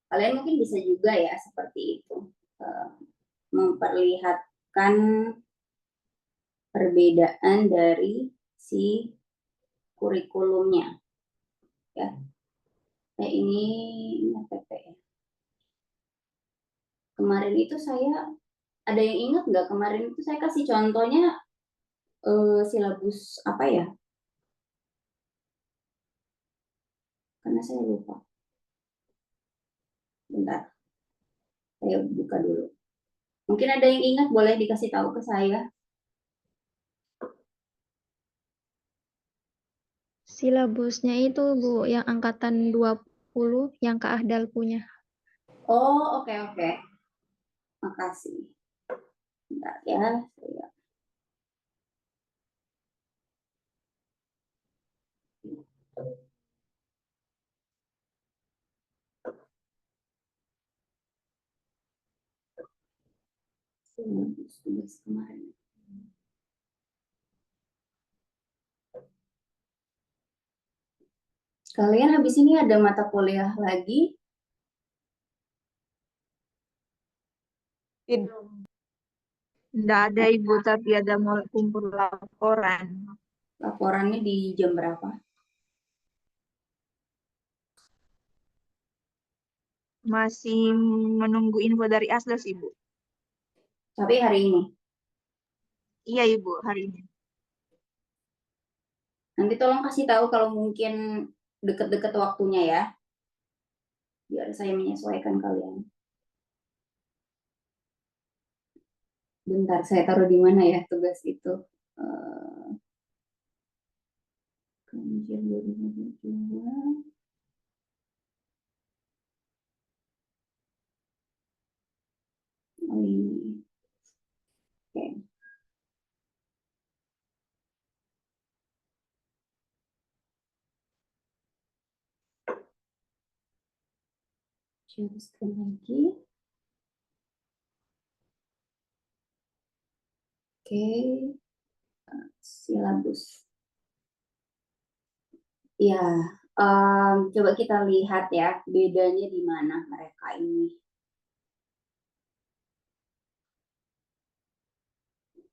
Kalian mungkin bisa juga ya seperti itu, memperlihatkan perbedaan dari si kurikulumnya ya. Ini RPP ya. Kemarin itu saya, ada yang ingat nggak kemarin itu saya kasih contohnya silabus apa ya? Karena saya lupa. Bentar, saya buka dulu. Mungkin ada yang ingat, boleh dikasih tahu ke saya. Silabusnya itu Bu, yang angkatan 20 yang Kak Ahdal punya. Oh, oke. Makasih. Bentar ya, saya. Tugas kemarin. Kalian habis ini ada mata kuliah lagi? Tidak ada Ibu, tapi ada mau kumpul laporan. Laporannya di jam berapa? Masih menunggu info dari Asdas, Ibu. Tapi hari ini. Iya, Ibu, hari ini. Nanti tolong kasih tahu kalau mungkin deket-deket waktunya ya. Biar saya menyesuaikan kalian. Bentar, saya taruh di mana ya tugas itu. Kajian 2022. Oh ini. Oke. Share screen lagi. Oke. Silabus. Ya, coba kita lihat ya bedanya di mana mereka ini.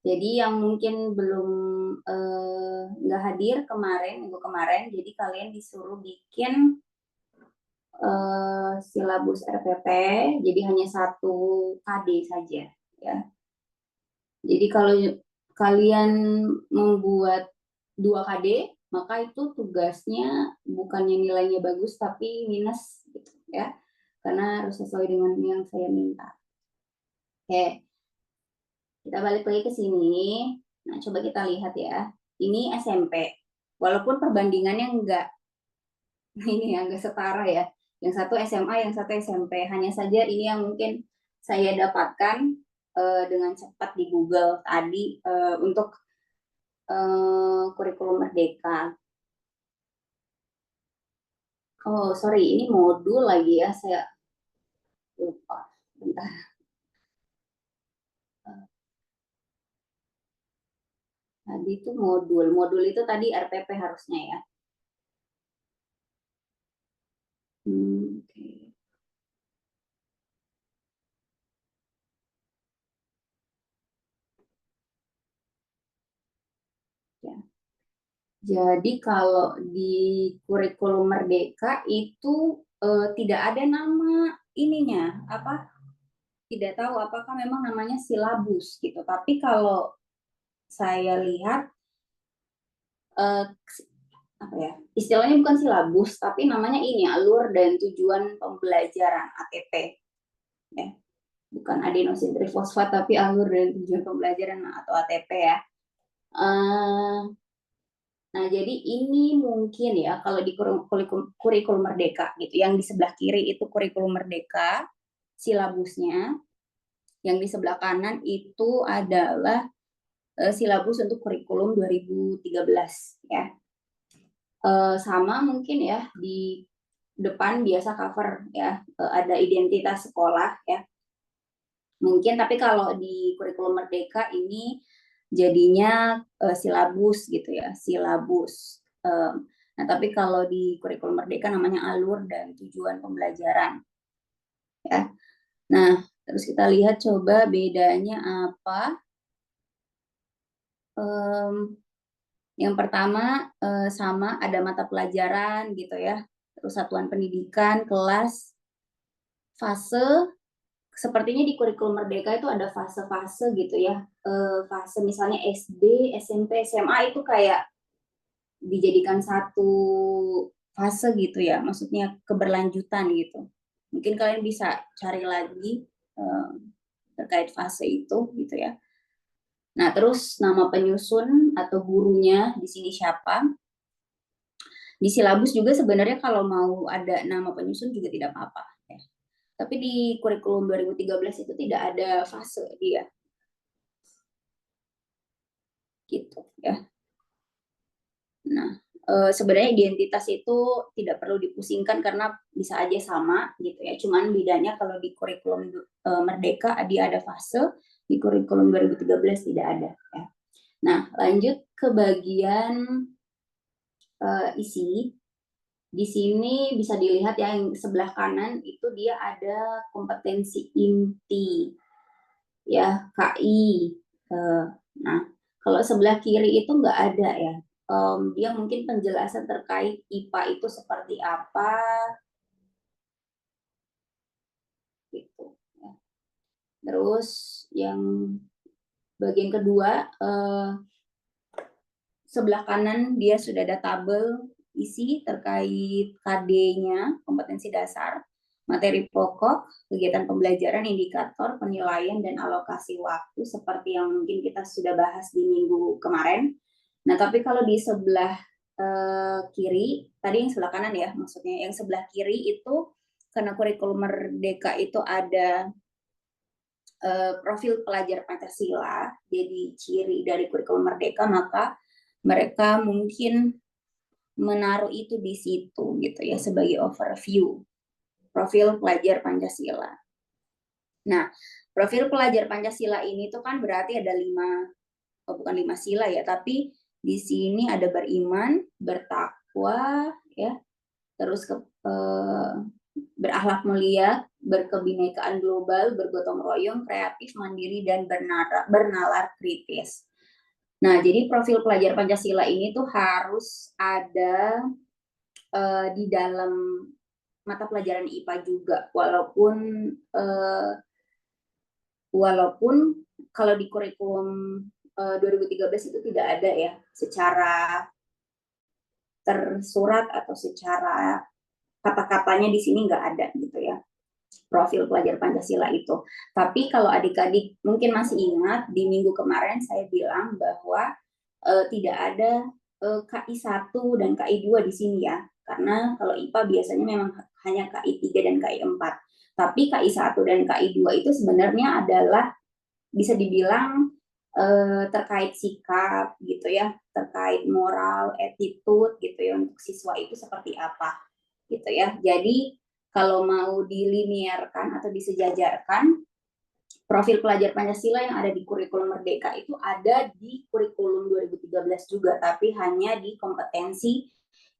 Jadi yang mungkin belum nggak hadir minggu kemarin, jadi kalian disuruh bikin silabus RPP, jadi hanya 1 KD saja ya. Jadi kalau kalian membuat 2 KD, maka itu tugasnya bukannya nilainya bagus tapi minus gitu ya, karena harus sesuai dengan yang saya minta. Oke, kita balik lagi ke sini. Nah, coba kita lihat ya. Ini SMP, walaupun perbandingannya enggak ini ya, enggak setara ya. Yang satu SMA, yang satu SMP. Hanya saja ini yang mungkin saya dapatkan dengan cepat di Google tadi untuk kurikulum Merdeka. Oh, sorry, ini modul lagi ya, saya lupa. Bentar. Tadi itu modul itu tadi RPP harusnya ya. Oke. Ya. Jadi kalau di kurikulum Merdeka itu tidak ada nama ininya, apa? Tidak tahu apakah memang namanya silabus gitu. Tapi kalau saya lihat apa ya? Istilahnya bukan silabus, tapi namanya ini alur dan tujuan pembelajaran ATP. Ya. Bukan adenosin trifosfat tapi alur dan tujuan pembelajaran atau ATP ya. Nah, jadi ini mungkin ya kalau di kurikulum Merdeka gitu, yang di sebelah kiri itu kurikulum Merdeka, silabusnya, yang di sebelah kanan itu adalah silabus untuk kurikulum 2013 ya. Sama mungkin ya di depan biasa cover ya, ada identitas sekolah ya. Mungkin tapi kalau di kurikulum Merdeka ini jadinya silabus gitu ya, silabus. Nah, tapi kalau di kurikulum Merdeka namanya alur dan tujuan pembelajaran. Ya. Nah, terus kita lihat coba bedanya apa. Yang pertama sama ada mata pelajaran gitu ya, terus satuan pendidikan, kelas, fase. Sepertinya di kurikulum Merdeka itu ada fase-fase gitu ya. Fase misalnya SD, SMP, SMA itu kayak dijadikan satu fase gitu ya, maksudnya keberlanjutan gitu. Mungkin kalian bisa cari lagi terkait fase itu gitu ya. Nah, terus nama penyusun atau gurunya di sini siapa? Di silabus juga sebenarnya kalau mau ada nama penyusun juga tidak apa-apa ya. Tapi di kurikulum 2013 itu tidak ada fase dia. Gitu ya. Nah, sebenarnya identitas itu tidak perlu dipusingkan karena bisa aja sama gitu ya. Cuman bedanya kalau di kurikulum Merdeka dia ada fase, di kurikulum 2013 tidak ada ya. Nah, lanjut ke bagian isi. Di sini bisa dilihat ya, yang sebelah kanan itu dia ada kompetensi inti ya, KI. Nah, kalau sebelah kiri itu nggak ada ya. Dia mungkin penjelasan terkait IPA itu seperti apa gitu ya. Terus yang bagian kedua, sebelah kanan dia sudah ada tabel isi terkait KD-nya, kompetensi dasar, materi pokok, kegiatan pembelajaran, indikator, penilaian, dan alokasi waktu seperti yang mungkin kita sudah bahas di minggu kemarin. Nah, tapi kalau di sebelah kiri, tadi yang sebelah kanan ya maksudnya, yang sebelah kiri itu karena kurikulum Merdeka itu ada profil pelajar Pancasila, jadi ciri dari kurikulum Merdeka, maka mereka mungkin menaruh itu di situ gitu ya sebagai overview profil pelajar Pancasila. Nah, profil pelajar Pancasila ini tuh kan berarti ada bukan 5 sila ya, tapi di sini ada beriman, bertakwa ya, terus berakhlak mulia, berkebinekaan global, bergotong royong, kreatif, mandiri, dan bernalar kritis. Nah, jadi profil pelajar Pancasila ini tuh harus ada di dalam mata pelajaran IPA juga, walaupun kalau di kurikulum 2013 itu tidak ada ya secara tersurat atau secara kata-katanya di sini nggak ada gitu ya, profil pelajar Pancasila itu. Tapi kalau adik-adik mungkin masih ingat, di minggu kemarin saya bilang bahwa tidak ada KI 1 dan KI 2 di sini ya. Karena kalau IPA biasanya memang hanya KI 3 dan KI 4. Tapi KI 1 dan KI 2 itu sebenarnya adalah bisa dibilang terkait sikap gitu ya, terkait moral, attitude gitu ya, untuk siswa itu seperti apa gitu ya. Jadi kalau mau dilinearkan atau disejajarkan, profil pelajar Pancasila yang ada di kurikulum Merdeka itu ada di kurikulum 2013 juga, tapi hanya di kompetensi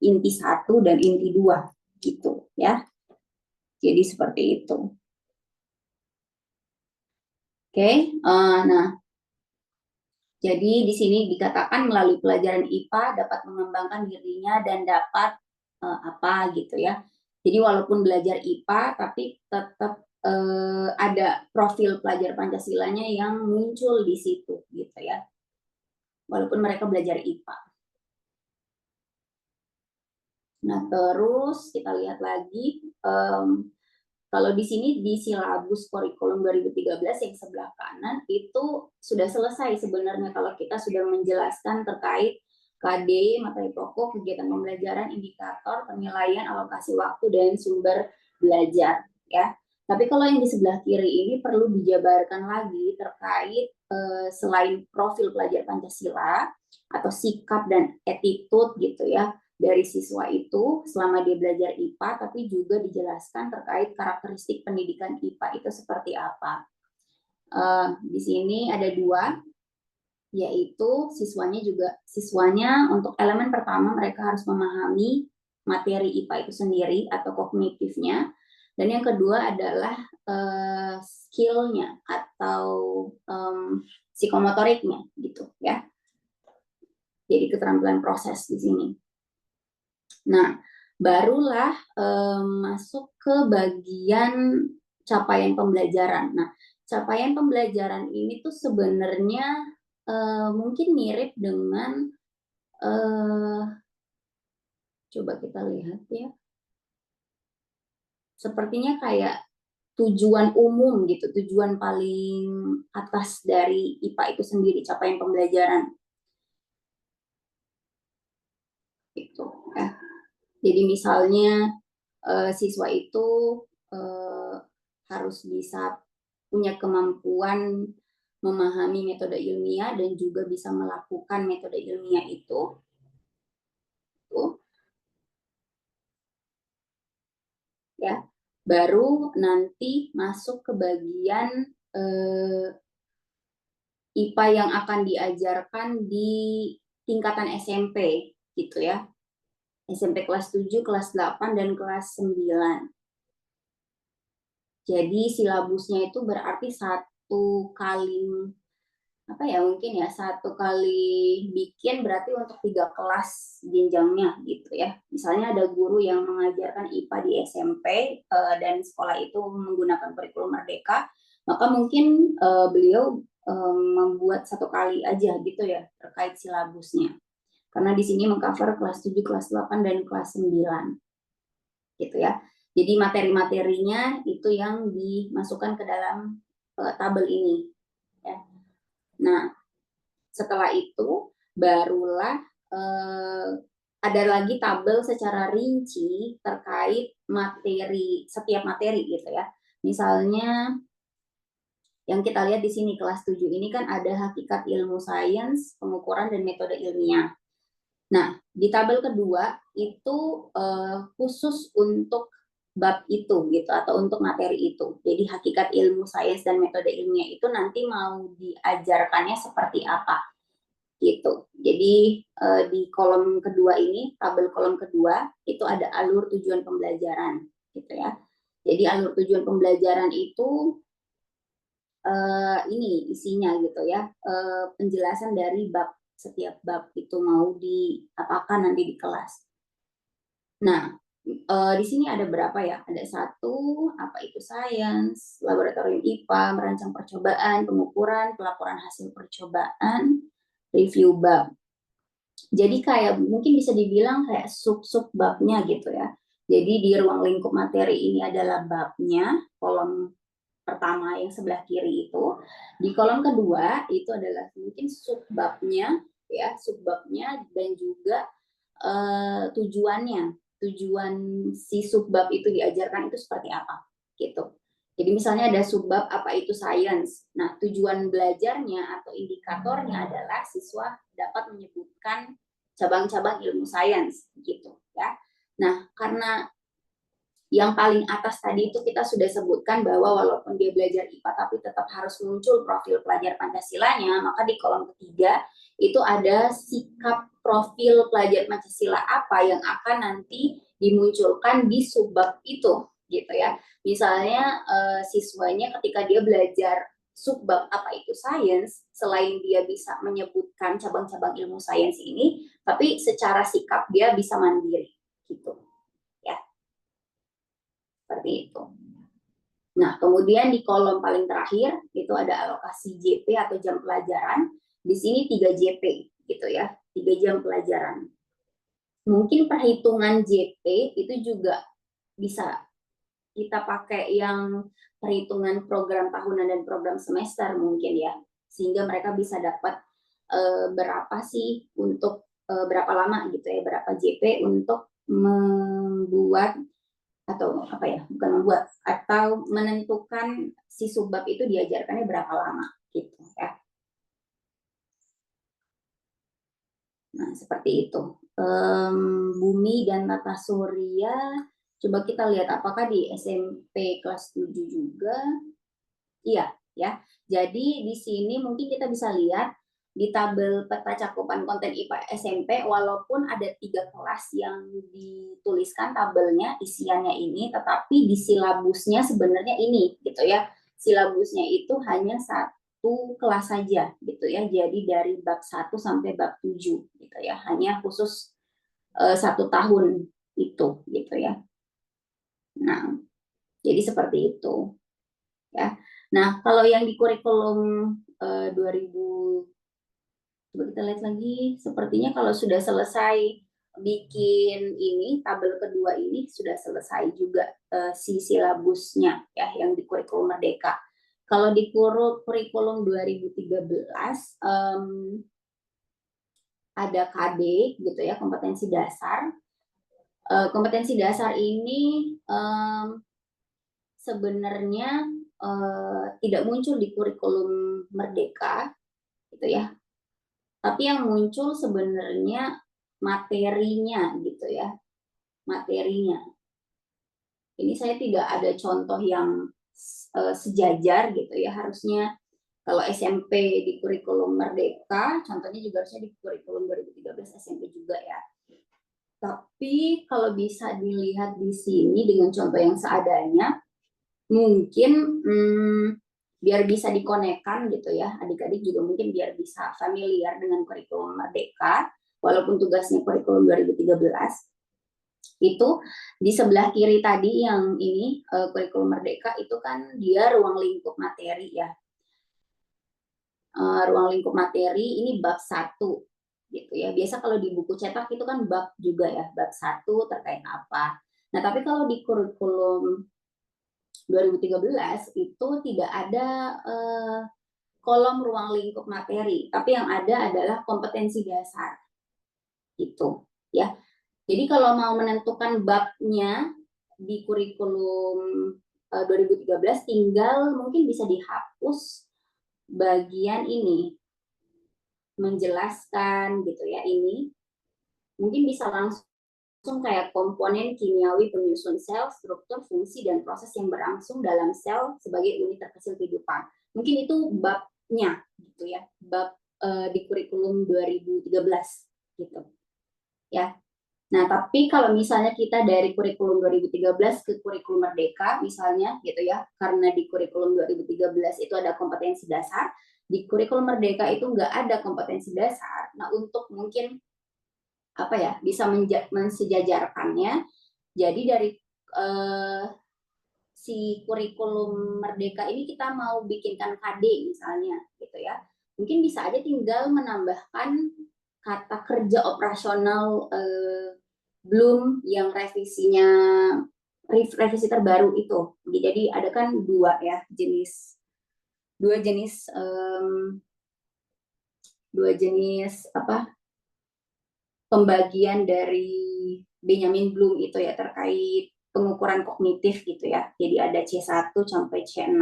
inti 1 dan inti 2 gitu ya. Jadi seperti itu. Oke, nah jadi di sini dikatakan melalui pelajaran IPA dapat mengembangkan dirinya dan dapat apa gitu ya. Jadi walaupun belajar IPA tapi tetap ada profil pelajar Pancasilanya yang muncul di situ gitu ya. Walaupun mereka belajar IPA. Nah, terus kita lihat lagi kalau di sini di silabus kurikulum 2013 yang sebelah kanan itu sudah selesai sebenarnya kalau kita sudah menjelaskan terkait KD, materi pokok, kegiatan pembelajaran, indikator, penilaian, alokasi waktu, dan sumber belajar ya. Tapi kalau yang di sebelah kiri ini perlu dijabarkan lagi terkait selain profil pelajar Pancasila atau sikap dan attitude gitu ya dari siswa itu selama dia belajar IPA, tapi juga dijelaskan terkait karakteristik pendidikan IPA itu seperti apa. Di sini ada 2, yaitu siswanya untuk elemen pertama mereka harus memahami materi IPA itu sendiri atau kognitifnya, dan yang kedua adalah skill-nya atau psikomotoriknya gitu ya. Jadi keterampilan proses di sini. Nah, barulah masuk ke bagian capaian pembelajaran. Nah, capaian pembelajaran ini tuh sebenarnya mungkin mirip dengan coba kita lihat ya. sepertinya kayak tujuan umum gitu, tujuan paling atas dari IPA itu sendiri, capaian pembelajaran. Gitu, ya. Jadi misalnya siswa itu harus bisa punya kemampuan memahami metode ilmiah dan juga bisa melakukan metode ilmiah itu. Ya, baru nanti masuk ke bagian IPA yang akan diajarkan di tingkatan SMP gitu ya. SMP kelas 7, kelas 8, dan kelas 9. Jadi silabusnya itu berarti satu kali mungkin ya, satu kali bikin berarti untuk 3 kelas jenjangnya gitu ya. Misalnya ada guru yang mengajarkan IPA di SMP dan sekolah itu menggunakan kurikulum Merdeka, maka mungkin beliau membuat satu kali aja gitu ya terkait silabusnya. Karena di sini mengcover kelas 7, kelas 8, dan kelas 9. Gitu ya. Jadi materi-materinya itu yang dimasukkan ke dalam tabel ini. Ya. Nah, setelah itu barulah ada lagi tabel secara rinci terkait materi, setiap materi gitu ya. Misalnya yang kita lihat di sini kelas 7 ini kan ada hakikat ilmu sains, pengukuran, dan metode ilmiah. Nah, di tabel kedua itu khusus untuk bab itu gitu atau untuk materi itu. Jadi hakikat ilmu sains dan metode ilmiah itu nanti mau diajarkannya seperti apa gitu. Jadi di kolom kedua ini, tabel kolom kedua itu ada alur tujuan pembelajaran gitu ya. Jadi alur tujuan pembelajaran itu ini isinya gitu ya, penjelasan dari bab, setiap bab itu mau diapakan nanti di kelas. Nah, di sini ada berapa ya? Ada 1, apa itu sains, laboratorium IPA, merancang percobaan, pengukuran, pelaporan hasil percobaan, review bab. Jadi kayak mungkin bisa dibilang kayak sub-sub babnya gitu ya. Jadi di ruang lingkup materi ini adalah babnya, kolom pertama yang sebelah kiri itu. Di kolom kedua itu adalah mungkin subbabnya ya, subbabnya dan juga tujuannya. Tujuan si subbab itu diajarkan itu seperti apa gitu. Jadi misalnya ada subbab apa itu sains. Nah, tujuan belajarnya atau indikatornya adalah siswa dapat menyebutkan cabang-cabang ilmu sains gitu ya. Nah, karena yang paling atas tadi itu kita sudah sebutkan bahwa walaupun dia belajar IPA tapi tetap harus muncul profil pelajar Pancasilanya, maka di kolom ketiga itu ada sikap profil pelajar Pancasila apa yang akan nanti dimunculkan di subbab itu gitu ya. Misalnya siswanya ketika dia belajar subbab apa itu sains, selain dia bisa menyebutkan cabang-cabang ilmu sains ini, tapi secara sikap dia bisa mandiri gitu. Seperti itu. Nah, kemudian di kolom paling terakhir itu ada alokasi JP atau jam pelajaran. Di sini 3 JP gitu ya, 3 jam pelajaran. Mungkin perhitungan JP itu juga bisa kita pakai yang perhitungan program tahunan dan program semester mungkin ya, sehingga mereka bisa dapat berapa sih untuk berapa lama gitu ya, berapa JP untuk membuat atau apa ya, bukan membuat, atau menentukan si subbab itu diajarkannya berapa lama gitu ya. Nah, seperti itu. Bumi dan tata surya, coba kita lihat apakah di SMP kelas 7 juga. Iya, ya. Jadi di sini mungkin kita bisa lihat di tabel peta cakupan konten IPA SMP, walaupun ada 3 kelas yang dituliskan tabelnya, isiannya ini, tetapi di silabusnya sebenarnya ini, gitu ya. Silabusnya itu hanya 1 kelas saja, gitu ya. Jadi dari bab 1 sampai bab 7, gitu ya. Hanya khusus 1 tahun itu, gitu ya. Nah, jadi seperti itu, ya. Nah, kalau yang di kurikulum 2000, coba kita lihat lagi, sepertinya kalau sudah selesai bikin ini tabel kedua ini sudah selesai juga si silabusnya ya yang di kurikulum Merdeka. Kalau di kurikulum 2013 ada KD gitu ya, kompetensi dasar. Kompetensi dasar ini sebenarnya tidak muncul di kurikulum Merdeka gitu ya. Tapi yang muncul sebenarnya materinya gitu ya. Materinya. Ini saya tidak ada contoh yang sejajar gitu ya. Harusnya kalau SMP di kurikulum Merdeka, contohnya juga harusnya di kurikulum 2013 SMP juga ya. Tapi kalau bisa dilihat di sini dengan contoh yang seadanya, mungkin biar bisa dikonekkan gitu ya, adik-adik juga mungkin biar bisa familiar dengan kurikulum Merdeka, walaupun tugasnya kurikulum 2013, itu di sebelah kiri tadi yang ini kurikulum Merdeka itu kan dia ruang lingkup materi ya. Ruang lingkup materi ini bab 1 gitu ya. Biasa kalau di buku cetak itu kan bab juga ya, bab 1 terkait apa. Nah, tapi kalau di kurikulum 2013 itu tidak ada kolom ruang lingkup materi, tapi yang ada adalah kompetensi dasar. Gitu, ya. Jadi kalau mau menentukan babnya di kurikulum 2013 tinggal mungkin bisa dihapus bagian ini. Menjelaskan gitu ya ini. Mungkin bisa langsung kayak komponen kimiawi penyusun sel, struktur, fungsi, dan proses yang berlangsung dalam sel sebagai unit terkecil kehidupan. Mungkin itu babnya, gitu ya, bab di kurikulum 2013, gitu. Ya. Nah, tapi kalau misalnya kita dari kurikulum 2013 ke kurikulum Merdeka, misalnya, gitu ya, karena di kurikulum 2013 itu ada kompetensi dasar, di kurikulum Merdeka itu nggak ada kompetensi dasar. Nah, untuk mungkin apa ya bisa mensejajarkannya, jadi dari si kurikulum Merdeka ini kita mau bikinkan KD misalnya gitu ya, mungkin bisa aja tinggal menambahkan kata kerja operasional belum yang revisi terbaru itu. Jadi ada kan dua jenis apa pembagian dari Benjamin Bloom itu ya terkait pengukuran kognitif gitu ya. Jadi ada C1 sampai C6.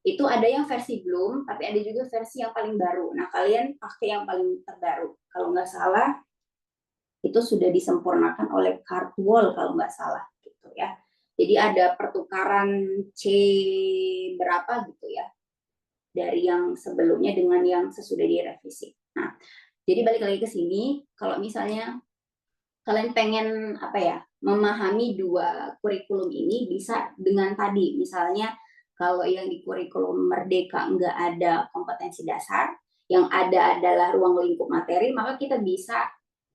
Itu ada yang versi Bloom, tapi ada juga versi yang paling baru. Nah, kalian pakai yang paling terbaru. Kalau nggak salah, itu sudah disempurnakan oleh Cartwell kalau nggak salah gitu ya. Jadi ada pertukaran C berapa gitu ya dari yang sebelumnya dengan yang sesudah direvisi. Nah, jadi balik lagi ke sini, kalau misalnya kalian pengen apa ya memahami dua kurikulum ini bisa dengan tadi, misalnya kalau yang di kurikulum Merdeka nggak ada kompetensi dasar, yang ada adalah ruang lingkup materi, maka kita bisa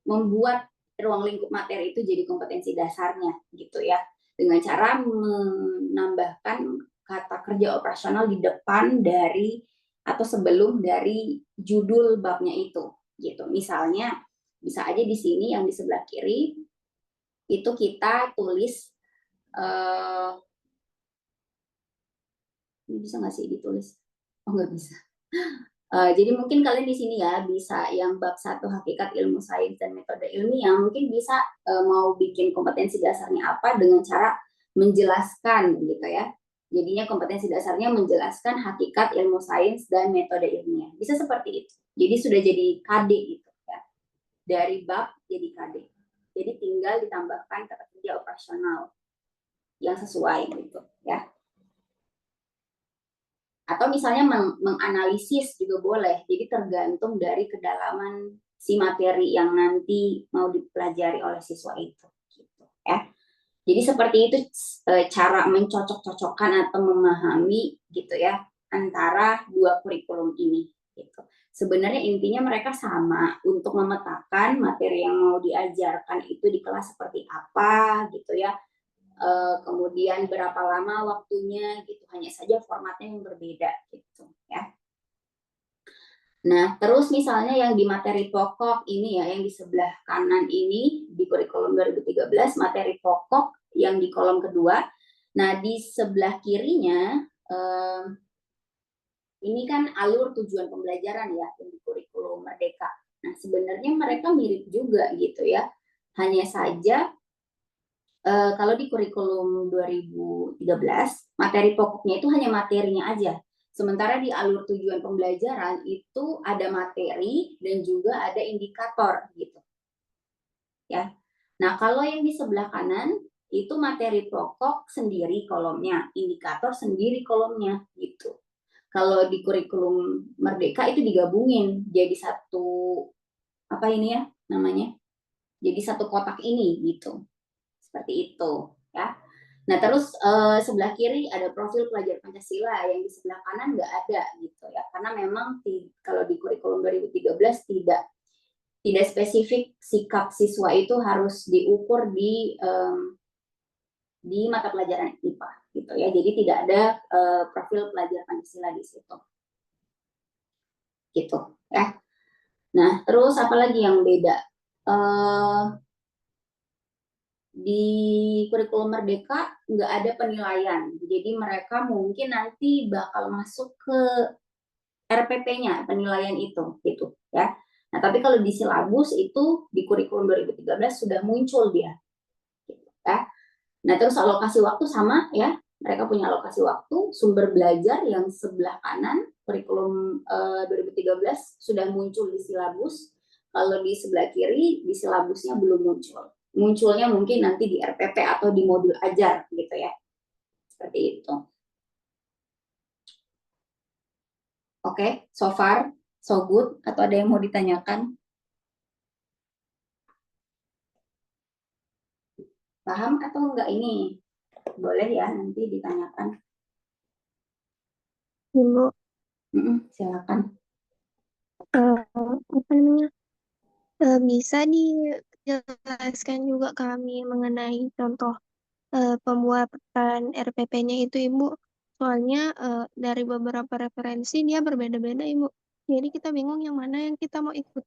membuat ruang lingkup materi itu jadi kompetensi dasarnya gitu ya, dengan cara menambahkan kata kerja operasional di depan dari atau sebelum dari judul babnya itu gitu. Misalnya bisa aja di sini yang di sebelah kiri itu kita tulis ini bisa nggak sih ditulis? Oh, nggak bisa. Jadi mungkin kalian di sini ya bisa yang bab 1 hakikat ilmu sains dan metode ilmiah, mungkin bisa mau bikin kompetensi dasarnya apa dengan cara menjelaskan gitu ya. Jadinya kompetensi dasarnya menjelaskan hakikat ilmu sains dan metode ilmiah. Bisa seperti itu. Jadi sudah jadi KD gitu ya. Dari bab jadi KD. Jadi tinggal ditambahkan kata kerja operasional yang sesuai gitu ya. Atau misalnya menganalisis juga boleh. Jadi tergantung dari kedalaman si materi yang nanti mau dipelajari oleh siswa itu gitu ya. Jadi seperti itu cara mencocok-cocokkan atau memahami gitu ya antara dua kurikulum ini gitu. Sebenarnya intinya mereka sama untuk memetakan materi yang mau diajarkan itu di kelas seperti apa gitu ya. Kemudian berapa lama waktunya gitu, hanya saja formatnya yang berbeda gitu ya. Nah, terus misalnya yang di materi pokok ini ya, yang di sebelah kanan ini di kurikulum 2013, materi pokok yang di kolom kedua. Nah, di sebelah kirinya, ini kan alur tujuan pembelajaran ya, yang di kurikulum Merdeka. Nah, sebenarnya mereka mirip juga gitu ya. Hanya saja, kalau di kurikulum 2013, materi pokoknya itu hanya materinya aja. Sementara di alur tujuan pembelajaran itu ada materi dan juga ada indikator gitu. Ya. Nah, kalau yang di sebelah kanan itu materi pokok sendiri kolomnya, indikator sendiri kolomnya gitu. Kalau di kurikulum Merdeka itu digabungin jadi satu apa ini ya namanya? Jadi satu kotak ini gitu. Seperti itu, ya. Nah, terus sebelah kiri ada profil pelajar Pancasila, yang di sebelah kanan nggak ada gitu ya, karena memang kalau di kurikulum 2013 tidak spesifik sikap siswa itu harus diukur di mata pelajaran IPA gitu ya, jadi tidak ada profil pelajar Pancasila di situ, gitu ya. Nah, terus apalagi yang beda? Di kurikulum Merdeka nggak ada penilaian, jadi mereka mungkin nanti bakal masuk ke RPP-nya penilaian itu, gitu ya. Nah, tapi kalau di silabus itu di kurikulum 2013 sudah muncul dia, gitu, ya. Nah, terus alokasi waktu sama ya, mereka punya alokasi waktu, sumber belajar yang sebelah kanan kurikulum 2013 sudah muncul di silabus, kalau di sebelah kiri di silabusnya belum muncul. Munculnya mungkin nanti di RPP atau di modul ajar gitu ya. Seperti itu. Oke, so far so good, atau ada yang mau ditanyakan? Paham atau enggak ini? Boleh ya nanti ditanyakan. Ibu, Silakan. apa namanya? Bisa dijelaskan juga kami mengenai contoh pembuatan RPP-nya itu, Ibu. Soalnya dari beberapa referensi dia berbeda-beda, Ibu. Jadi kita bingung yang mana yang kita mau ikut.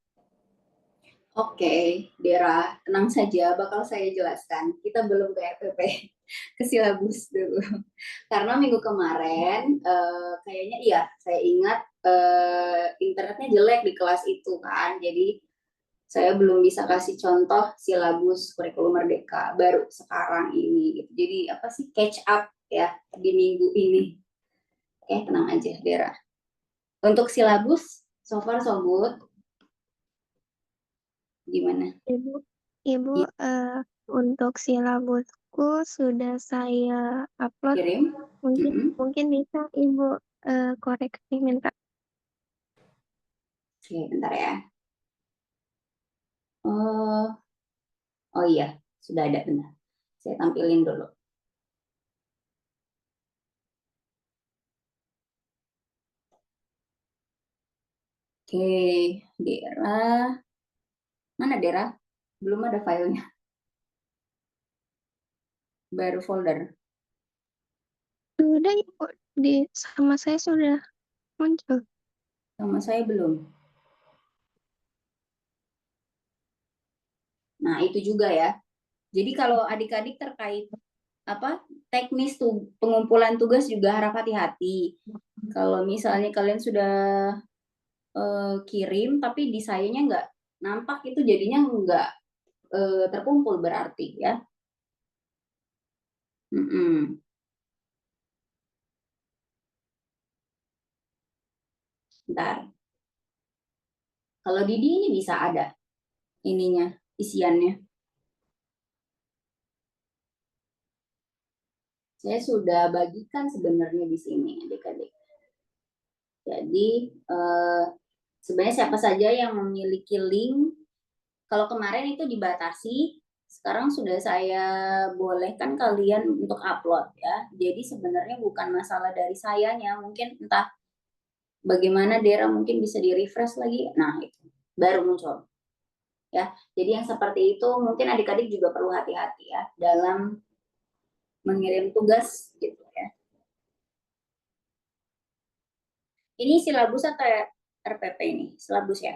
Oke, Dera, tenang saja, bakal saya jelaskan. Kita belum ke RPP, ke silabus dulu. Karena minggu kemarin, kayaknya iya, saya ingat internetnya jelek di kelas itu kan, jadi saya belum bisa kasih contoh silabus kurikulum Merdeka baru sekarang ini. Gitu. Jadi apa sih catch up ya di minggu ini. Oke, tenang aja, Dera. Untuk silabus, so far so good. Gimana? Ibu, untuk silabusku sudah saya upload. Kirim. Mungkin bisa Ibu koreksi minta. Oke, bentar ya. Oh iya, sudah ada, benar. Saya tampilin dulu. Oke, Dera. Mana Dera? Belum ada filenya. Baru folder. Sudah, Ibu. Sama saya sudah muncul. Sama saya belum. Nah, itu juga ya. Jadi kalau adik-adik terkait apa teknis pengumpulan tugas juga harap hati-hati. Kalau misalnya kalian sudah kirim tapi di sayanya nggak nampak, itu jadinya nggak terkumpul berarti ya. Bentar. Kalau Didi ini bisa ada ininya, isiannya. Saya sudah bagikan sebenarnya di sini, adik-adik. Jadi sebenarnya siapa saja yang memiliki link, kalau kemarin itu dibatasi, sekarang sudah saya bolehkan kalian untuk upload ya. Jadi sebenarnya bukan masalah dari sayanya, mungkin entah bagaimana Dera mungkin bisa di-refresh lagi. Nah, itu baru muncul. Ya. Jadi yang seperti itu mungkin adik-adik juga perlu hati-hati ya dalam mengirim tugas gitu ya. Ini silabus atau RPP ini, silabus ya?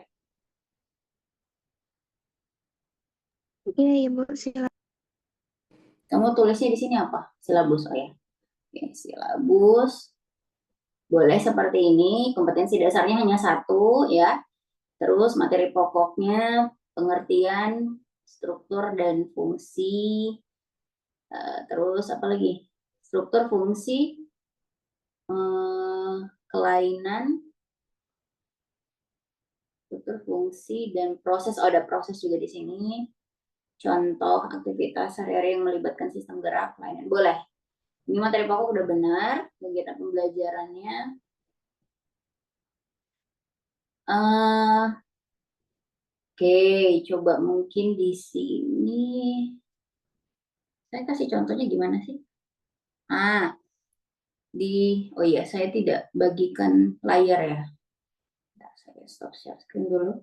Iya, Ibu, silakan. Kamu tulisnya di sini apa? Silabus, oh ya. Oke, silabus. Boleh seperti ini, kompetensi dasarnya hanya 1 ya. Terus materi pokoknya, pengertian, struktur dan fungsi. Terus apa lagi? Struktur, fungsi, kelainan, struktur, fungsi, dan proses. Oh, ada proses juga di sini. Contoh aktivitas sehari-hari yang melibatkan sistem gerak, kelainan. Boleh. Ini materi pokok udah benar, kegiatan pembelajarannya. Oke, coba mungkin di sini. Saya kasih contohnya gimana sih? Oh iya, saya tidak bagikan layar ya. Nah, saya stop share screen dulu.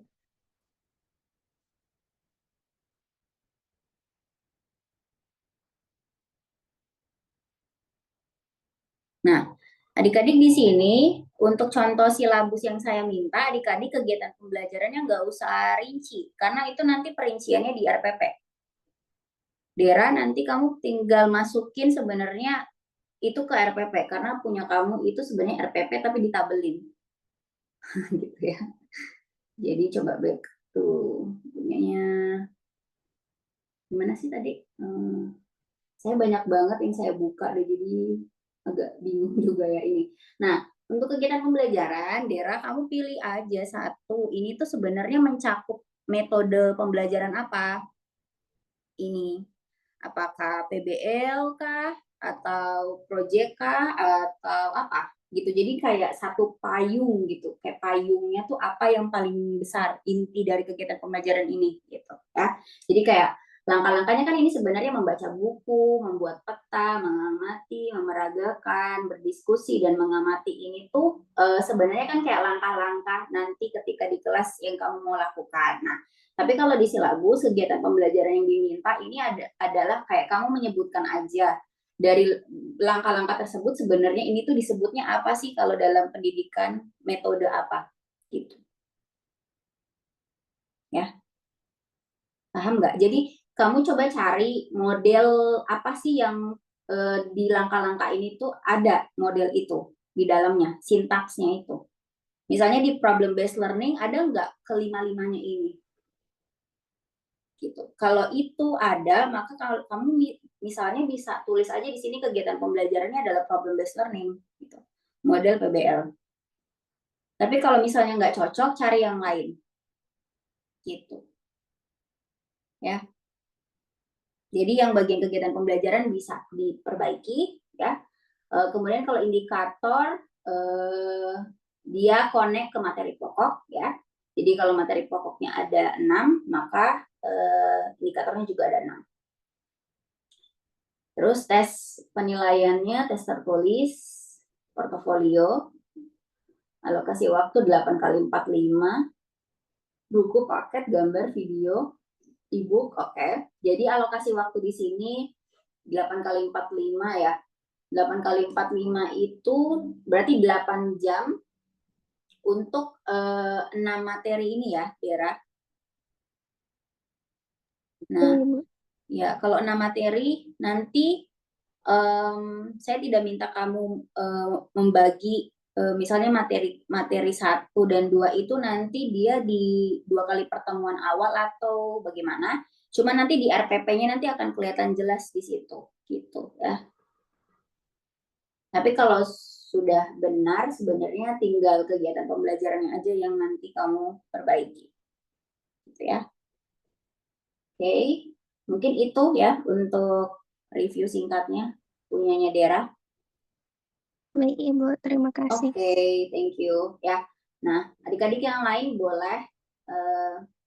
Nah, adik-adik di sini untuk contoh silabus yang saya minta, adik-adik kegiatan pembelajarannya nggak usah rinci, karena itu nanti perinciannya di RPP. Dera, nanti kamu tinggal masukin sebenarnya itu ke RPP, karena punya kamu itu sebenarnya RPP tapi ditabelin. Gitu ya. Jadi coba back tuh punyanya. Gimana sih tadi? Saya banyak banget yang saya buka deh, jadi agak bingung juga ya ini. Nah, untuk kegiatan pembelajaran, Dera, kamu pilih aja satu. Ini tuh sebenarnya mencakup metode pembelajaran apa? Ini. Apakah PBL kah? Atau proyek kah? Atau apa? Gitu. Jadi kayak satu payung gitu. Kayak payungnya tuh apa yang paling besar inti dari kegiatan pembelajaran ini gitu ya. Jadi kayak langkah-langkahnya kan ini sebenarnya membaca buku, membuat peta, mengamati, memeragakan, berdiskusi dan mengamati ini tuh sebenarnya kan kayak langkah-langkah nanti ketika di kelas yang kamu mau lakukan. Nah, tapi kalau di silabus kegiatan pembelajaran yang diminta ini adalah kayak kamu menyebutkan aja dari langkah-langkah tersebut sebenarnya ini tuh disebutnya apa sih kalau dalam pendidikan, metode apa gitu. Ya. Paham nggak? Jadi kamu coba cari model apa sih yang di langkah-langkah ini tuh ada model itu di dalamnya, sintaksnya itu. Misalnya di problem based learning ada nggak kelima-limanya ini? Gitu. Kalau itu ada, maka kalau kamu misalnya bisa tulis aja di sini kegiatan pembelajarannya adalah problem based learning, gitu. Model PBL. Tapi kalau misalnya nggak cocok, cari yang lain, gitu. Ya. Jadi yang bagian kegiatan pembelajaran bisa diperbaiki, ya. Kemudian kalau indikator dia connect ke materi pokok, ya. Jadi kalau materi pokoknya ada 6, maka indikatornya juga ada 6. Terus tes penilaiannya, tes tertulis, portofolio, alokasi waktu 8x45, buku, paket, gambar, video, e-book, oke. Jadi alokasi waktu di sini 8x45 ya. 8x45 itu berarti 8 jam untuk 6 materi ini ya, Dera. Nah, ya kalau 6 materi nanti saya tidak minta kamu membagi misalnya materi 1 dan 2 itu nanti dia di 2 kali pertemuan awal atau bagaimana. Cuma nanti di RPP-nya nanti akan kelihatan jelas di situ gitu ya. Tapi kalau sudah benar sebenarnya tinggal kegiatan pembelajarannya aja yang nanti kamu perbaiki. Gitu ya. Oke, mungkin itu ya untuk review singkatnya punyanya Dera. Baik, Ibu. Terima kasih. Oke, thank you. Ya, nah adik-adik yang lain boleh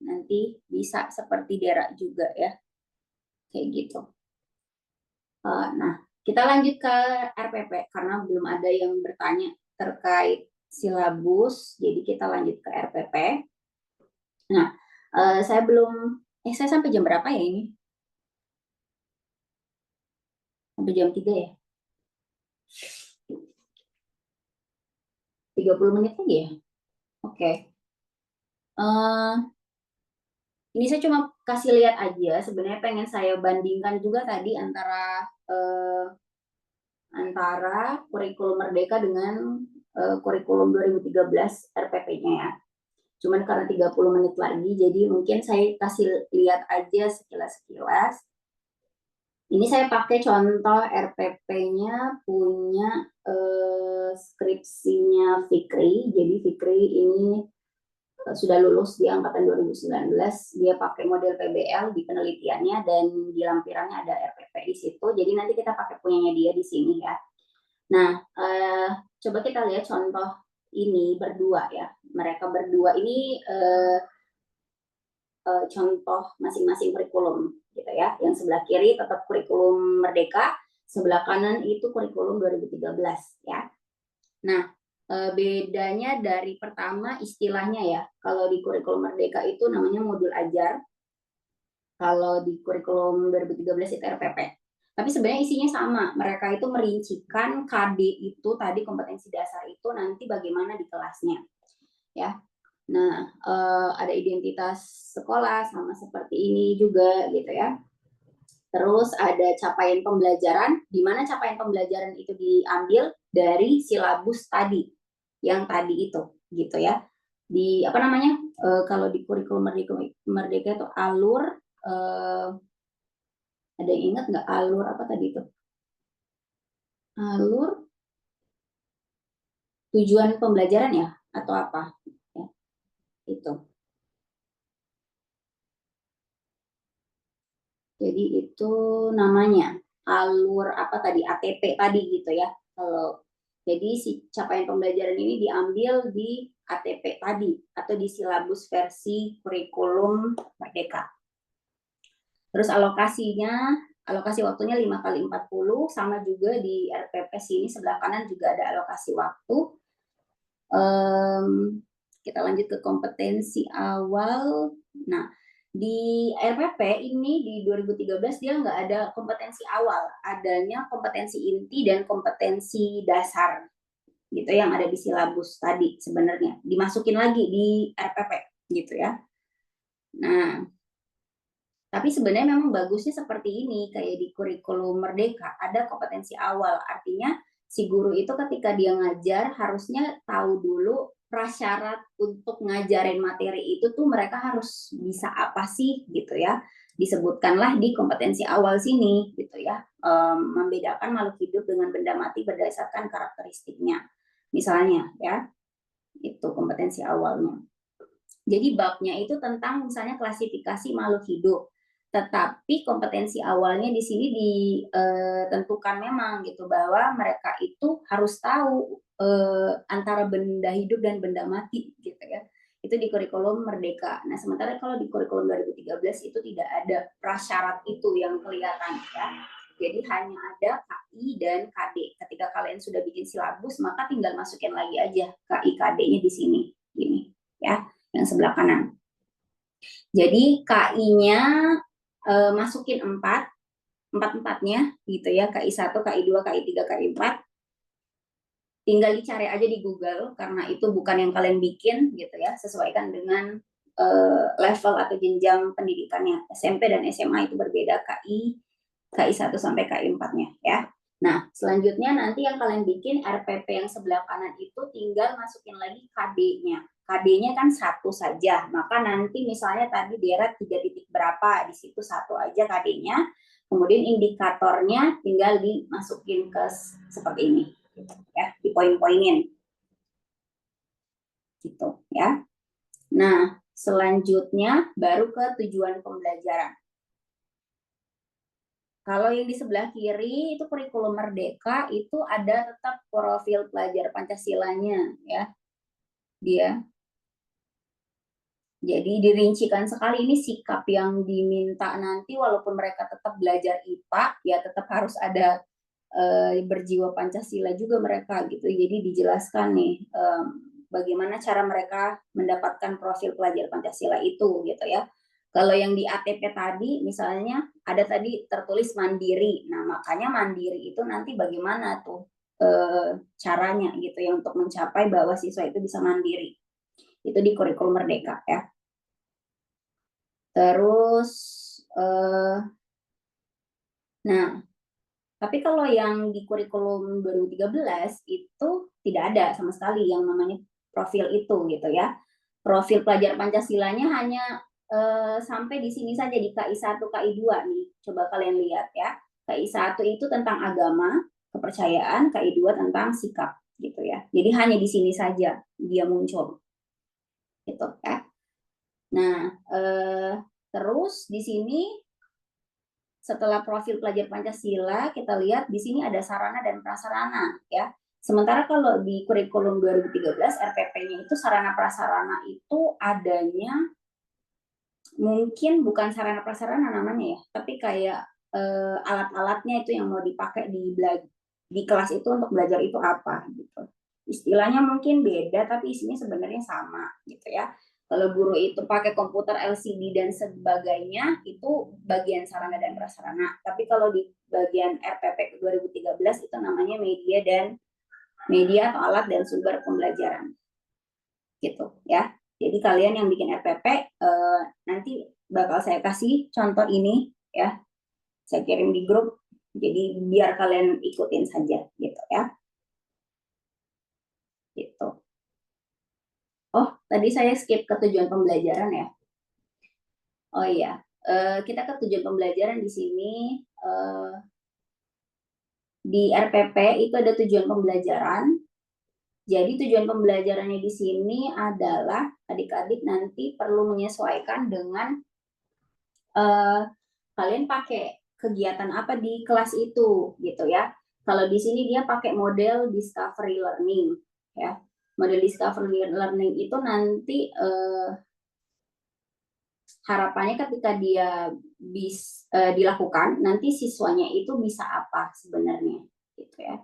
nanti bisa seperti Dera juga ya, kayak gitu. Nah, kita lanjut ke RPP karena belum ada yang bertanya terkait silabus, jadi kita lanjut ke RPP. Nah, saya sampai jam berapa ya ini? Sampai jam 3 ya? 30 menit lagi ya? Oke. Oke. Ini saya cuma kasih lihat aja, sebenarnya pengen saya bandingkan juga tadi antara kurikulum Merdeka dengan kurikulum 2013 RPP-nya ya. Cuman karena 30 menit lagi, jadi mungkin saya kasih lihat aja sekilas-sekilas. Ini saya pakai contoh RPP-nya punya skripsinya Fikri. Jadi Fikri ini sudah lulus di angkatan 2019, dia pakai model PBL di penelitiannya dan di lampirannya ada RPP di situ. Jadi nanti kita pakai punyanya dia di sini ya. Nah, coba kita lihat contoh ini berdua ya. Mereka berdua ini contoh masing-masing kurikulum gitu ya. Yang sebelah kiri tetap kurikulum Merdeka, sebelah kanan itu kurikulum 2013 ya. Nah, bedanya dari pertama istilahnya ya. Kalau di kurikulum Merdeka itu namanya modul ajar. Kalau di kurikulum 2013 itu RPP. Tapi sebenarnya isinya sama. Mereka itu merincikan KD itu tadi kompetensi dasar itu nanti bagaimana di kelasnya. Ya. Nah, ada identitas sekolah sama seperti ini juga gitu ya. Terus ada capaian pembelajaran, di mana capaian pembelajaran itu diambil dari silabus tadi, yang tadi itu, gitu ya. Di apa namanya? Kalau di kurikulum Merdeka itu alur, ada yang ingat nggak alur apa tadi itu? Alur tujuan pembelajaran ya, atau apa? Ya, itu. Jadi itu namanya alur apa tadi, ATP tadi gitu ya. Jadi si capaian pembelajaran ini diambil di ATP tadi atau di silabus versi kurikulum Merdeka. Terus alokasi waktunya 5x40, sama juga di RPP sini sebelah kanan juga ada alokasi waktu. Kita lanjut ke kompetensi awal. Nah, di RPP ini di 2013 dia nggak ada kompetensi awal, adanya kompetensi inti dan kompetensi dasar gitu yang ada di silabus tadi sebenarnya dimasukin lagi di RPP gitu ya. Nah, tapi sebenarnya memang bagusnya seperti ini, kayak di kurikulum Merdeka ada kompetensi awal, artinya si guru itu ketika dia ngajar harusnya tahu dulu prasyarat untuk ngajarin materi itu tuh mereka harus bisa apa sih gitu ya. Disebutkanlah di kompetensi awal sini gitu ya, membedakan makhluk hidup dengan benda mati berdasarkan karakteristiknya. Misalnya ya, itu kompetensi awalnya. Jadi babnya itu tentang misalnya klasifikasi makhluk hidup. Tetapi kompetensi awalnya di sini ditentukan memang gitu bahwa mereka itu harus tahu antara benda hidup dan benda mati gitu ya. Itu di kurikulum Merdeka. Nah, sementara kalau di kurikulum 2013 itu tidak ada prasyarat itu yang kelihatan ya. Jadi hanya ada KI dan KD. Ketika kalian sudah bikin silabus, maka tinggal masukin lagi aja KI KD-nya di sini, gini ya, yang sebelah kanan. Jadi KI-nya masukin empat-empatnya gitu ya, KI1, KI2, KI3, KI4. Tinggal dicari aja di Google karena itu bukan yang kalian bikin gitu ya, sesuaikan dengan level atau jenjang pendidikannya. SMP dan SMA itu berbeda KI1 sampai KI4-nya ya. Nah, selanjutnya nanti yang kalian bikin RPP yang sebelah kanan itu tinggal masukin lagi KD-nya. KD-nya kan 1 saja, maka nanti misalnya tadi deret 3 titik berapa, di situ 1 aja KD-nya, kemudian indikatornya tinggal dimasukin ke seperti ini, ya, dipoin-poinin, gitu ya. Nah, selanjutnya baru ke tujuan pembelajaran. Kalau yang di sebelah kiri itu kurikulum Merdeka, itu ada tetap profil pelajar Pancasilanya ya. Dia. Jadi dirincikan sekali ini sikap yang diminta nanti walaupun mereka tetap belajar IPA, ya tetap harus ada berjiwa Pancasila juga mereka gitu. Jadi dijelaskan nih bagaimana cara mereka mendapatkan profil pelajar Pancasila itu gitu ya. Kalau yang di ATP tadi misalnya ada tadi tertulis mandiri. Nah, makanya mandiri itu nanti bagaimana tuh caranya gitu ya untuk mencapai bahwa siswa itu bisa mandiri. Itu di kurikulum Merdeka ya. Terus, nah, tapi kalau yang di kurikulum 2013 itu tidak ada sama sekali yang namanya profil itu gitu ya. Profil pelajar Pancasilanya hanya sampai di sini saja di KI 1, KI 2 nih. Coba kalian lihat ya. KI 1 itu tentang agama, kepercayaan, KI 2 tentang sikap gitu ya. Jadi hanya di sini saja dia muncul. Gitu ya. Nah, terus di sini setelah profil pelajar Pancasila, kita lihat di sini ada sarana dan prasarana ya. Sementara kalau di kurikulum 2013 RPP-nya itu sarana prasarana itu adanya mungkin bukan sarana prasarana namanya ya, tapi kayak alat-alatnya itu yang mau dipakai di kelas itu untuk belajar itu apa gitu. Istilahnya mungkin beda tapi isinya sebenarnya sama gitu ya. Kalau guru itu pakai komputer LCD dan sebagainya, itu bagian sarana dan prasarana. Tapi kalau di bagian RPP 2013 itu namanya media atau alat dan sumber pembelajaran. Gitu ya. Jadi kalian yang bikin RPP nanti bakal saya kasih contoh ini ya. Saya kirim di grup. Jadi biar kalian ikutin saja gitu ya. Gitu. Oh, tadi saya skip ke tujuan pembelajaran ya. Oh iya, kita ke tujuan pembelajaran di sini. Di RPP itu ada tujuan pembelajaran. Jadi tujuan pembelajarannya di sini adalah adik-adik nanti perlu menyesuaikan dengan kalian pakai kegiatan apa di kelas itu gitu ya. Kalau di sini dia pakai model discovery learning ya. Model discovery learning itu nanti harapannya ketika dia dilakukan, nanti siswanya itu bisa apa sebenarnya, gitu ya.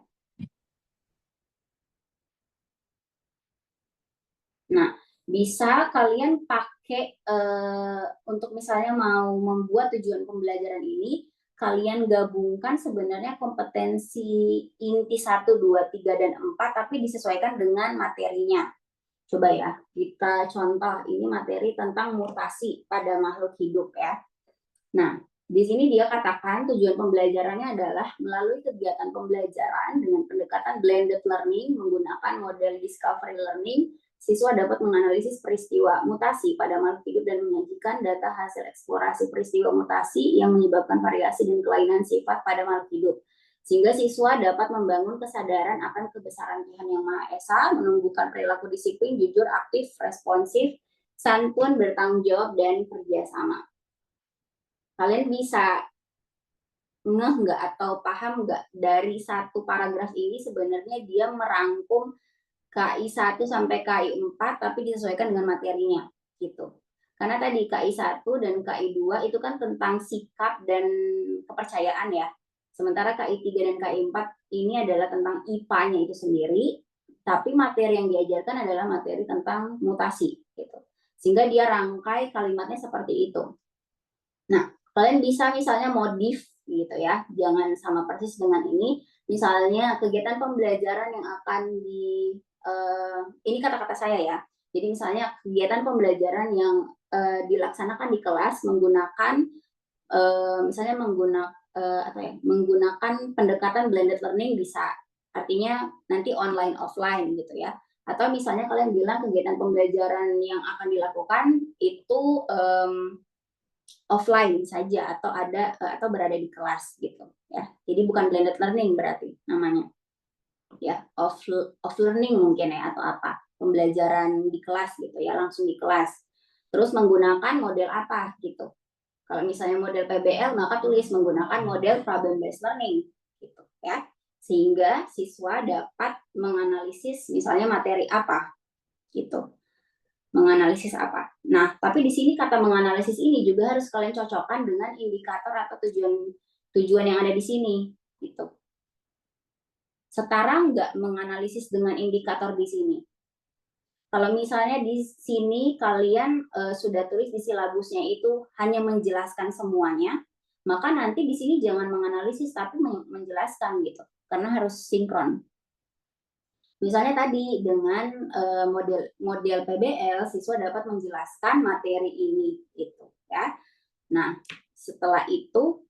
Nah, bisa kalian pakai untuk misalnya mau membuat tujuan pembelajaran ini, kalian gabungkan sebenarnya kompetensi inti 1, 2, 3, dan 4, tapi disesuaikan dengan materinya. Coba ya, kita contoh ini materi tentang mutasi pada makhluk hidup ya. Nah, di sini dia katakan tujuan pembelajarannya adalah melalui kegiatan pembelajaran dengan pendekatan blended learning menggunakan model discovery learning, siswa dapat menganalisis peristiwa mutasi pada makhluk hidup dan menyajikan data hasil eksplorasi peristiwa mutasi yang menyebabkan variasi dan kelainan sifat pada makhluk hidup. Sehingga siswa dapat membangun kesadaran akan kebesaran Tuhan Yang Maha Esa, menumbuhkan perilaku disiplin, jujur, aktif, responsif, santun, bertanggung jawab, dan kerjasama. Kalian bisa ngeh nggak atau paham nggak dari satu paragraf ini sebenarnya dia merangkum KI 1 sampai KI 4 tapi disesuaikan dengan materinya gitu. Karena tadi KI 1 dan KI 2 itu kan tentang sikap dan kepercayaan ya. Sementara KI 3 dan KI 4 ini adalah tentang IPA-nya itu sendiri, tapi materi yang diajarkan adalah materi tentang mutasi gitu. Sehingga dia rangkai kalimatnya seperti itu. Nah, kalian bisa misalnya modif gitu ya, jangan sama persis dengan ini. Misalnya kegiatan pembelajaran yang akan ini kata-kata saya ya. Jadi misalnya kegiatan pembelajaran yang dilaksanakan di kelas menggunakan misalnya menggunakan pendekatan blended learning bisa. Artinya nanti online offline gitu ya. Atau misalnya kalian bilang kegiatan pembelajaran yang akan dilakukan itu offline saja atau berada di kelas gitu ya. Jadi bukan blended learning berarti namanya. Ya, off learning mungkin ya atau apa. Pembelajaran di kelas gitu ya, langsung di kelas. Terus menggunakan model apa gitu. Kalau misalnya model PBL maka tulis menggunakan model problem based learning gitu ya. Sehingga siswa dapat menganalisis misalnya materi apa gitu. Menganalisis apa. Nah, tapi di sini kata menganalisis ini juga harus kalian cocokkan dengan indikator atau tujuan yang ada di sini gitu. Setara nggak menganalisis dengan indikator di sini? Kalau misalnya di sini kalian sudah tulis di silabusnya itu hanya menjelaskan semuanya, maka nanti di sini jangan menganalisis tapi menjelaskan gitu, karena harus sinkron. Misalnya tadi dengan model PBL, siswa dapat menjelaskan materi ini, gitu ya. Nah, setelah itu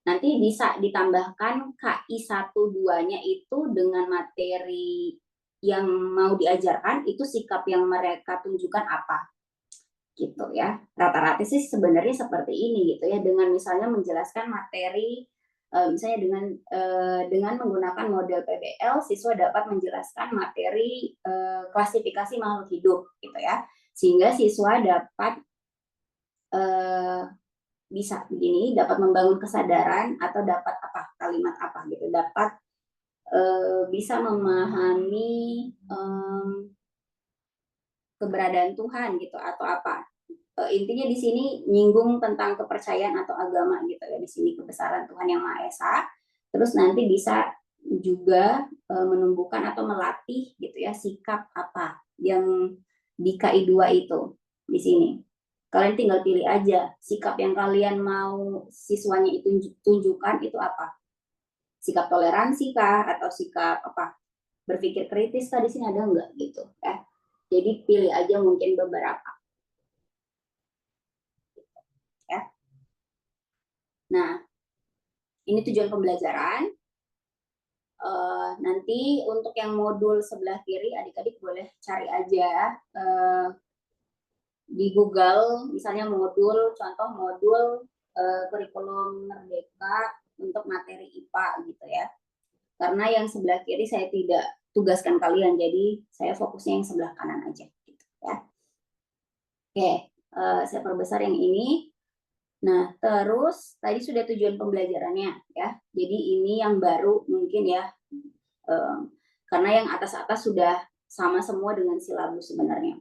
nanti bisa ditambahkan KI 1-2-nya itu dengan materi yang mau diajarkan, itu sikap yang mereka tunjukkan apa, gitu ya. Rata-rata sih sebenarnya seperti ini, gitu ya. Dengan misalnya menjelaskan materi, misalnya dengan menggunakan model PBL, siswa dapat menjelaskan materi klasifikasi makhluk hidup, gitu ya, sehingga siswa dapat bisa begini, dapat membangun kesadaran atau dapat apa, kalimat apa gitu, dapat bisa memahami keberadaan Tuhan gitu atau apa. Intinya di sini nyinggung tentang kepercayaan atau agama gitu ya, di sini kebesaran Tuhan Yang Maha Esa. Terus nanti bisa juga menumbuhkan atau melatih gitu ya sikap apa yang di KI 2 itu di sini. Kalian tinggal pilih aja sikap yang kalian mau siswanya itu tunjukkan itu apa. Sikap toleransi kah atau sikap apa? Berpikir kritis kah, di sini ada enggak gitu ya. Jadi pilih aja mungkin beberapa. Ya. Nah, ini tujuan pembelajaran. Nanti untuk yang modul sebelah kiri, adik-adik boleh cari aja di Google, misalnya contoh modul kurikulum Merdeka untuk materi IPA gitu ya. Karena yang sebelah kiri saya tidak tugaskan kalian, jadi saya fokusnya yang sebelah kanan aja gitu ya. Oke, saya perbesar yang ini. Nah, terus tadi sudah tujuan pembelajarannya ya. Jadi ini yang baru mungkin ya, karena yang atas-atas sudah sama semua dengan silabus sebenarnya.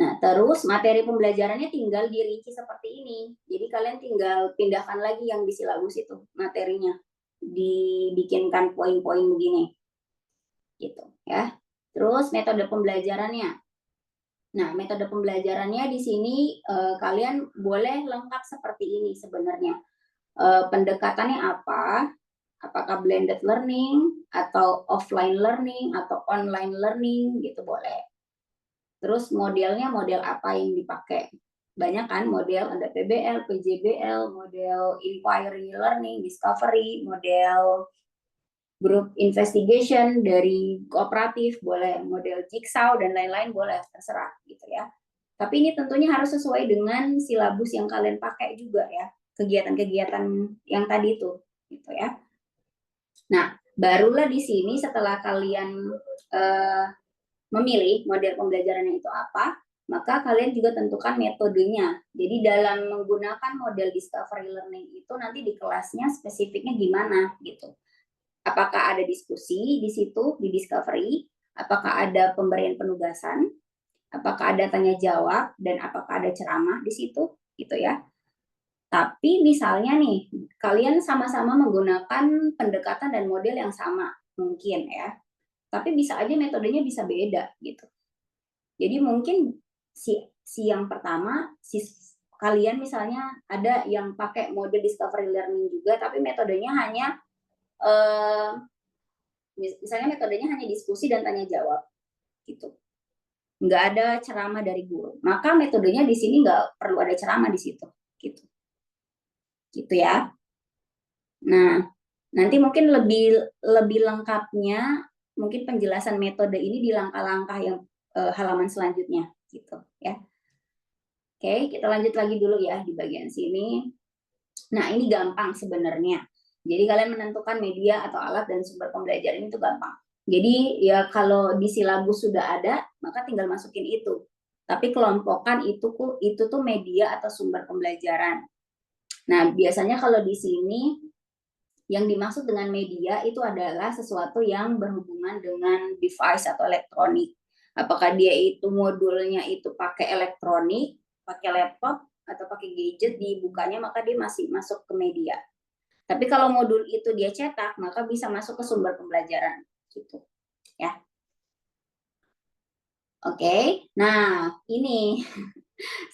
Nah, terus materi pembelajarannya tinggal dirinci seperti ini. Jadi kalian tinggal pindahkan lagi yang di silabus itu materinya, dibikinkan poin-poin begini, gitu ya. Terus metode pembelajarannya. Nah, metode pembelajarannya di sini kalian boleh lengkap seperti ini sebenarnya. Pendekatannya apa? Apakah blended learning atau offline learning atau online learning gitu boleh. Terus modelnya model apa yang dipakai? Banyak kan model, ada PBL, PJBL, model inquiry learning, discovery, model group investigation dari kooperatif, boleh model jigsaw dan lain-lain boleh, terserah gitu ya. Tapi ini tentunya harus sesuai dengan silabus yang kalian pakai juga ya, kegiatan-kegiatan yang tadi itu gitu ya. Nah, barulah di sini setelah kalian memilih model pembelajarannya itu apa, maka kalian juga tentukan metodenya. Jadi dalam menggunakan model discovery learning itu nanti di kelasnya spesifiknya gimana gitu. Apakah ada diskusi di situ di discovery, apakah ada pemberian penugasan, apakah ada tanya jawab, dan apakah ada ceramah di situ gitu ya. Tapi misalnya nih, kalian sama-sama menggunakan pendekatan dan model yang sama mungkin ya. Tapi bisa aja metodenya bisa beda gitu. Jadi mungkin si yang pertama, kalian misalnya ada yang pakai model discovery learning juga, tapi metodenya hanya misalnya metodenya hanya diskusi dan tanya jawab gitu. Nggak ada ceramah dari guru. Maka metodenya di sini nggak perlu ada ceramah di situ gitu. Gitu ya. Nah, nanti mungkin lebih lengkapnya mungkin penjelasan metode ini di langkah-langkah yang halaman selanjutnya gitu ya. Oke, kita lanjut lagi dulu ya di bagian sini. Nah, ini gampang sebenarnya. Jadi kalian menentukan media atau alat dan sumber pembelajaran itu gampang. Jadi ya kalau di silabus sudah ada, maka tinggal masukin itu. Tapi kelompokkan itu tuh media atau sumber pembelajaran. Nah, biasanya kalau di sini yang dimaksud dengan media itu adalah sesuatu yang berhubungan dengan device atau elektronik. Apakah dia itu modulnya itu pakai elektronik, pakai laptop, atau pakai gadget dibukanya, maka dia masih masuk ke media. Tapi kalau modul itu dia cetak, maka bisa masuk ke sumber pembelajaran. Gitu. Ya. Oke, nah ini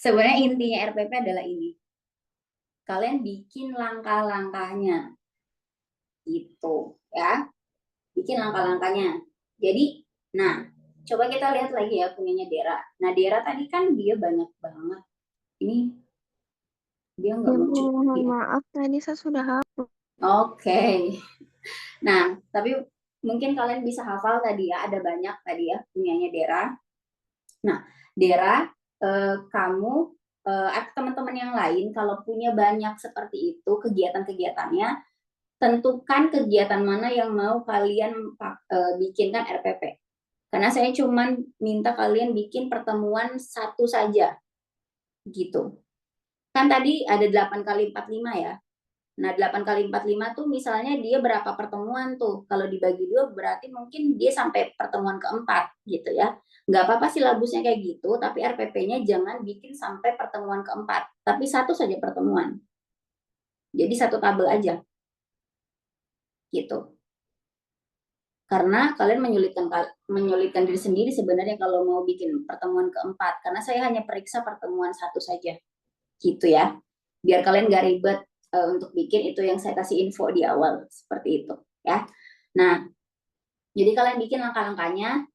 sebenarnya intinya RPP adalah ini. Kalian bikin langkah-langkahnya. Gitu ya, bikin langkah-langkahnya. Jadi, nah, coba kita lihat lagi ya punyanya Dera. Nah, Dera tadi kan dia banyak banget. Ini dia nggak Ya, muncul. mohon maaf, tadi saya sudah hapus. Oke. Nah, tapi mungkin kalian bisa hafal tadi ya, ada banyak tadi ya punyanya Dera. Nah, Dera, kamu atau teman-teman yang lain kalau punya banyak seperti itu kegiatan-kegiatannya, tentukan kegiatan mana yang mau kalian bikinkan RPP. Karena saya cuma minta kalian bikin pertemuan satu saja, gitu. Kan tadi ada 8 kali 45 ya. Nah, 8 kali 45 tuh misalnya dia berapa pertemuan tuh. Kalau dibagi 2 berarti mungkin dia sampai pertemuan keempat gitu ya. Nggak apa-apa silabusnya kayak gitu, tapi RPP-nya jangan bikin sampai pertemuan keempat. Tapi satu saja pertemuan. Jadi satu tabel aja. Gitu. Karena kalian menyulitkan diri sendiri sebenarnya kalau mau bikin pertemuan keempat. Karena saya hanya periksa pertemuan satu saja. Gitu ya. Biar kalian nggak ribet untuk bikin, itu yang saya kasih info di awal seperti itu ya. Nah, jadi kalian bikin langkah-langkahnya.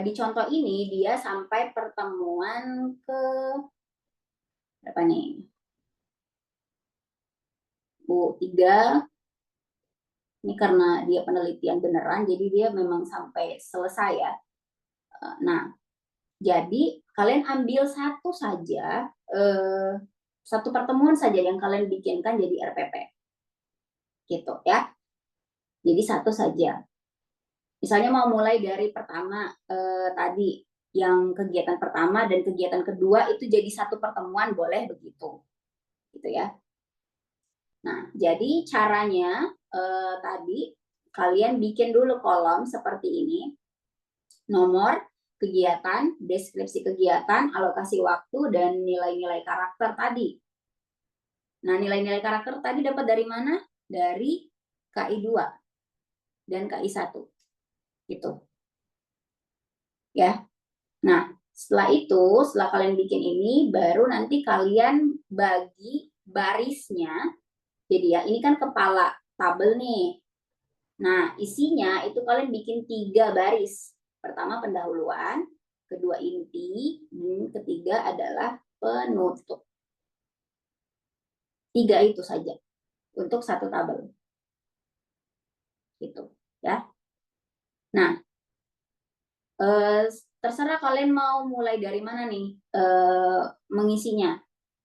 Di contoh ini dia sampai pertemuan ke berapa nih? Bu 3. Ini karena dia penelitian beneran, jadi dia memang sampai selesai ya. Nah, jadi kalian ambil satu saja, satu pertemuan saja yang kalian bikinkan jadi RPP. Gitu ya. Jadi satu saja. Misalnya mau mulai dari pertama tadi, yang kegiatan pertama dan kegiatan kedua itu jadi satu pertemuan, boleh begitu. Gitu ya. Nah, jadi caranya tadi kalian bikin dulu kolom seperti ini. Nomor kegiatan, deskripsi kegiatan, alokasi waktu, dan nilai-nilai karakter tadi. Nah, nilai-nilai karakter tadi dapat dari mana? Dari KI 2 dan KI 1. Gitu. Ya. Nah, setelah itu, setelah kalian bikin ini, baru nanti kalian bagi barisnya. Jadi ya, ini kan kepala tabel nih. Nah, isinya itu kalian bikin 3 baris. Pertama pendahuluan, kedua inti, dan ketiga adalah penutup. 3 itu saja untuk satu tabel. Gitu ya. Nah, terserah kalian mau mulai dari mana nih mengisinya.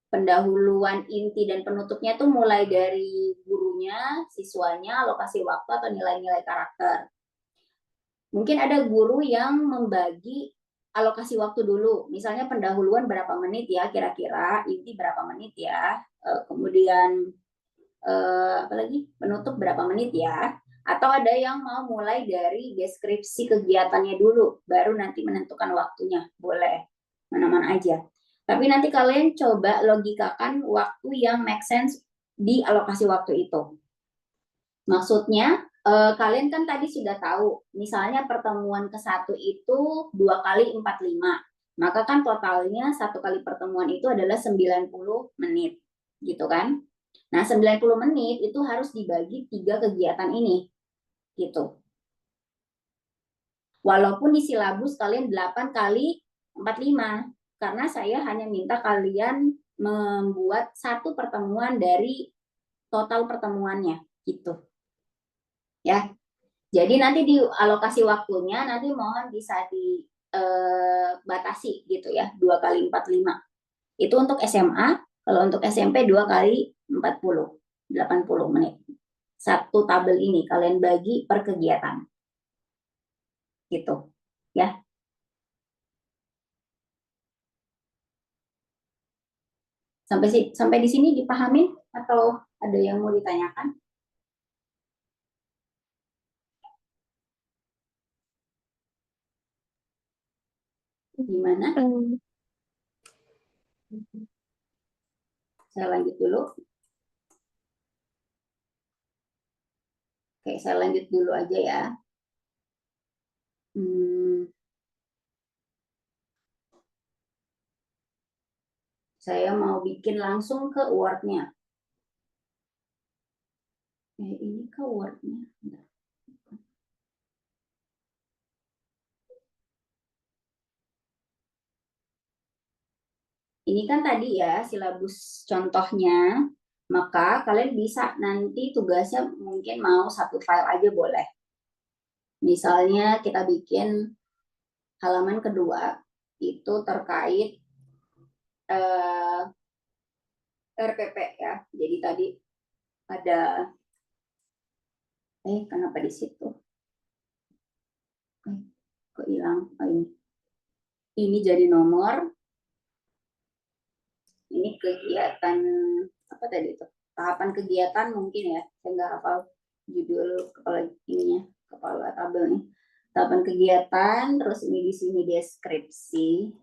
Pendahuluan, inti, dan penutupnya tuh mulai dari gurunya, siswanya, alokasi waktu, atau nilai-nilai karakter. Mungkin ada guru yang membagi alokasi waktu dulu. Misalnya pendahuluan berapa menit ya kira-kira, inti berapa menit ya, kemudian apalagi penutup berapa menit ya. Atau ada yang mau mulai dari deskripsi kegiatannya dulu, baru nanti menentukan waktunya. Boleh, mana-mana aja. Tapi nanti kalian coba logikakan waktu yang make sense di alokasi waktu itu. Maksudnya, kalian kan tadi sudah tahu, misalnya pertemuan ke-1 itu 2 kali 45. Maka kan totalnya 1 kali pertemuan itu adalah 90 menit. Gitu kan? Nah, 90 menit itu harus dibagi 3 kegiatan ini. Gitu. Walaupun di silabus kalian 8 kali 45. Karena saya hanya minta kalian membuat satu pertemuan dari total pertemuannya. Gitu. Ya. Jadi nanti di alokasi waktunya nanti mohon bisa dibatasi gitu ya, 2 kali 45. Itu untuk SMA, kalau untuk SMP 2 kali 40, 80 menit. Satu tabel ini kalian bagi per kegiatan. Gitu. Ya. Sampai di sini dipahamin atau ada yang mau ditanyakan? Gimana? Saya lanjut dulu. Oke, saya lanjut dulu aja ya. Saya mau bikin langsung ke Word-nya. Ini ke Word-nya. ini kan tadi ya silabus contohnya, maka kalian bisa nanti tugasnya mungkin mau satu file aja boleh. Misalnya kita bikin halaman kedua, itu terkait RPP ya. Jadi tadi ada, kenapa di situ? Kok hilang? Oh, ini. Ini jadi nomor. Ini kegiatan apa tadi itu? Tahapan kegiatan mungkin ya. Saya nggak hafal judul kepala ininya, kepala tabel nih. Tahapan kegiatan, terus ini di sini deskripsi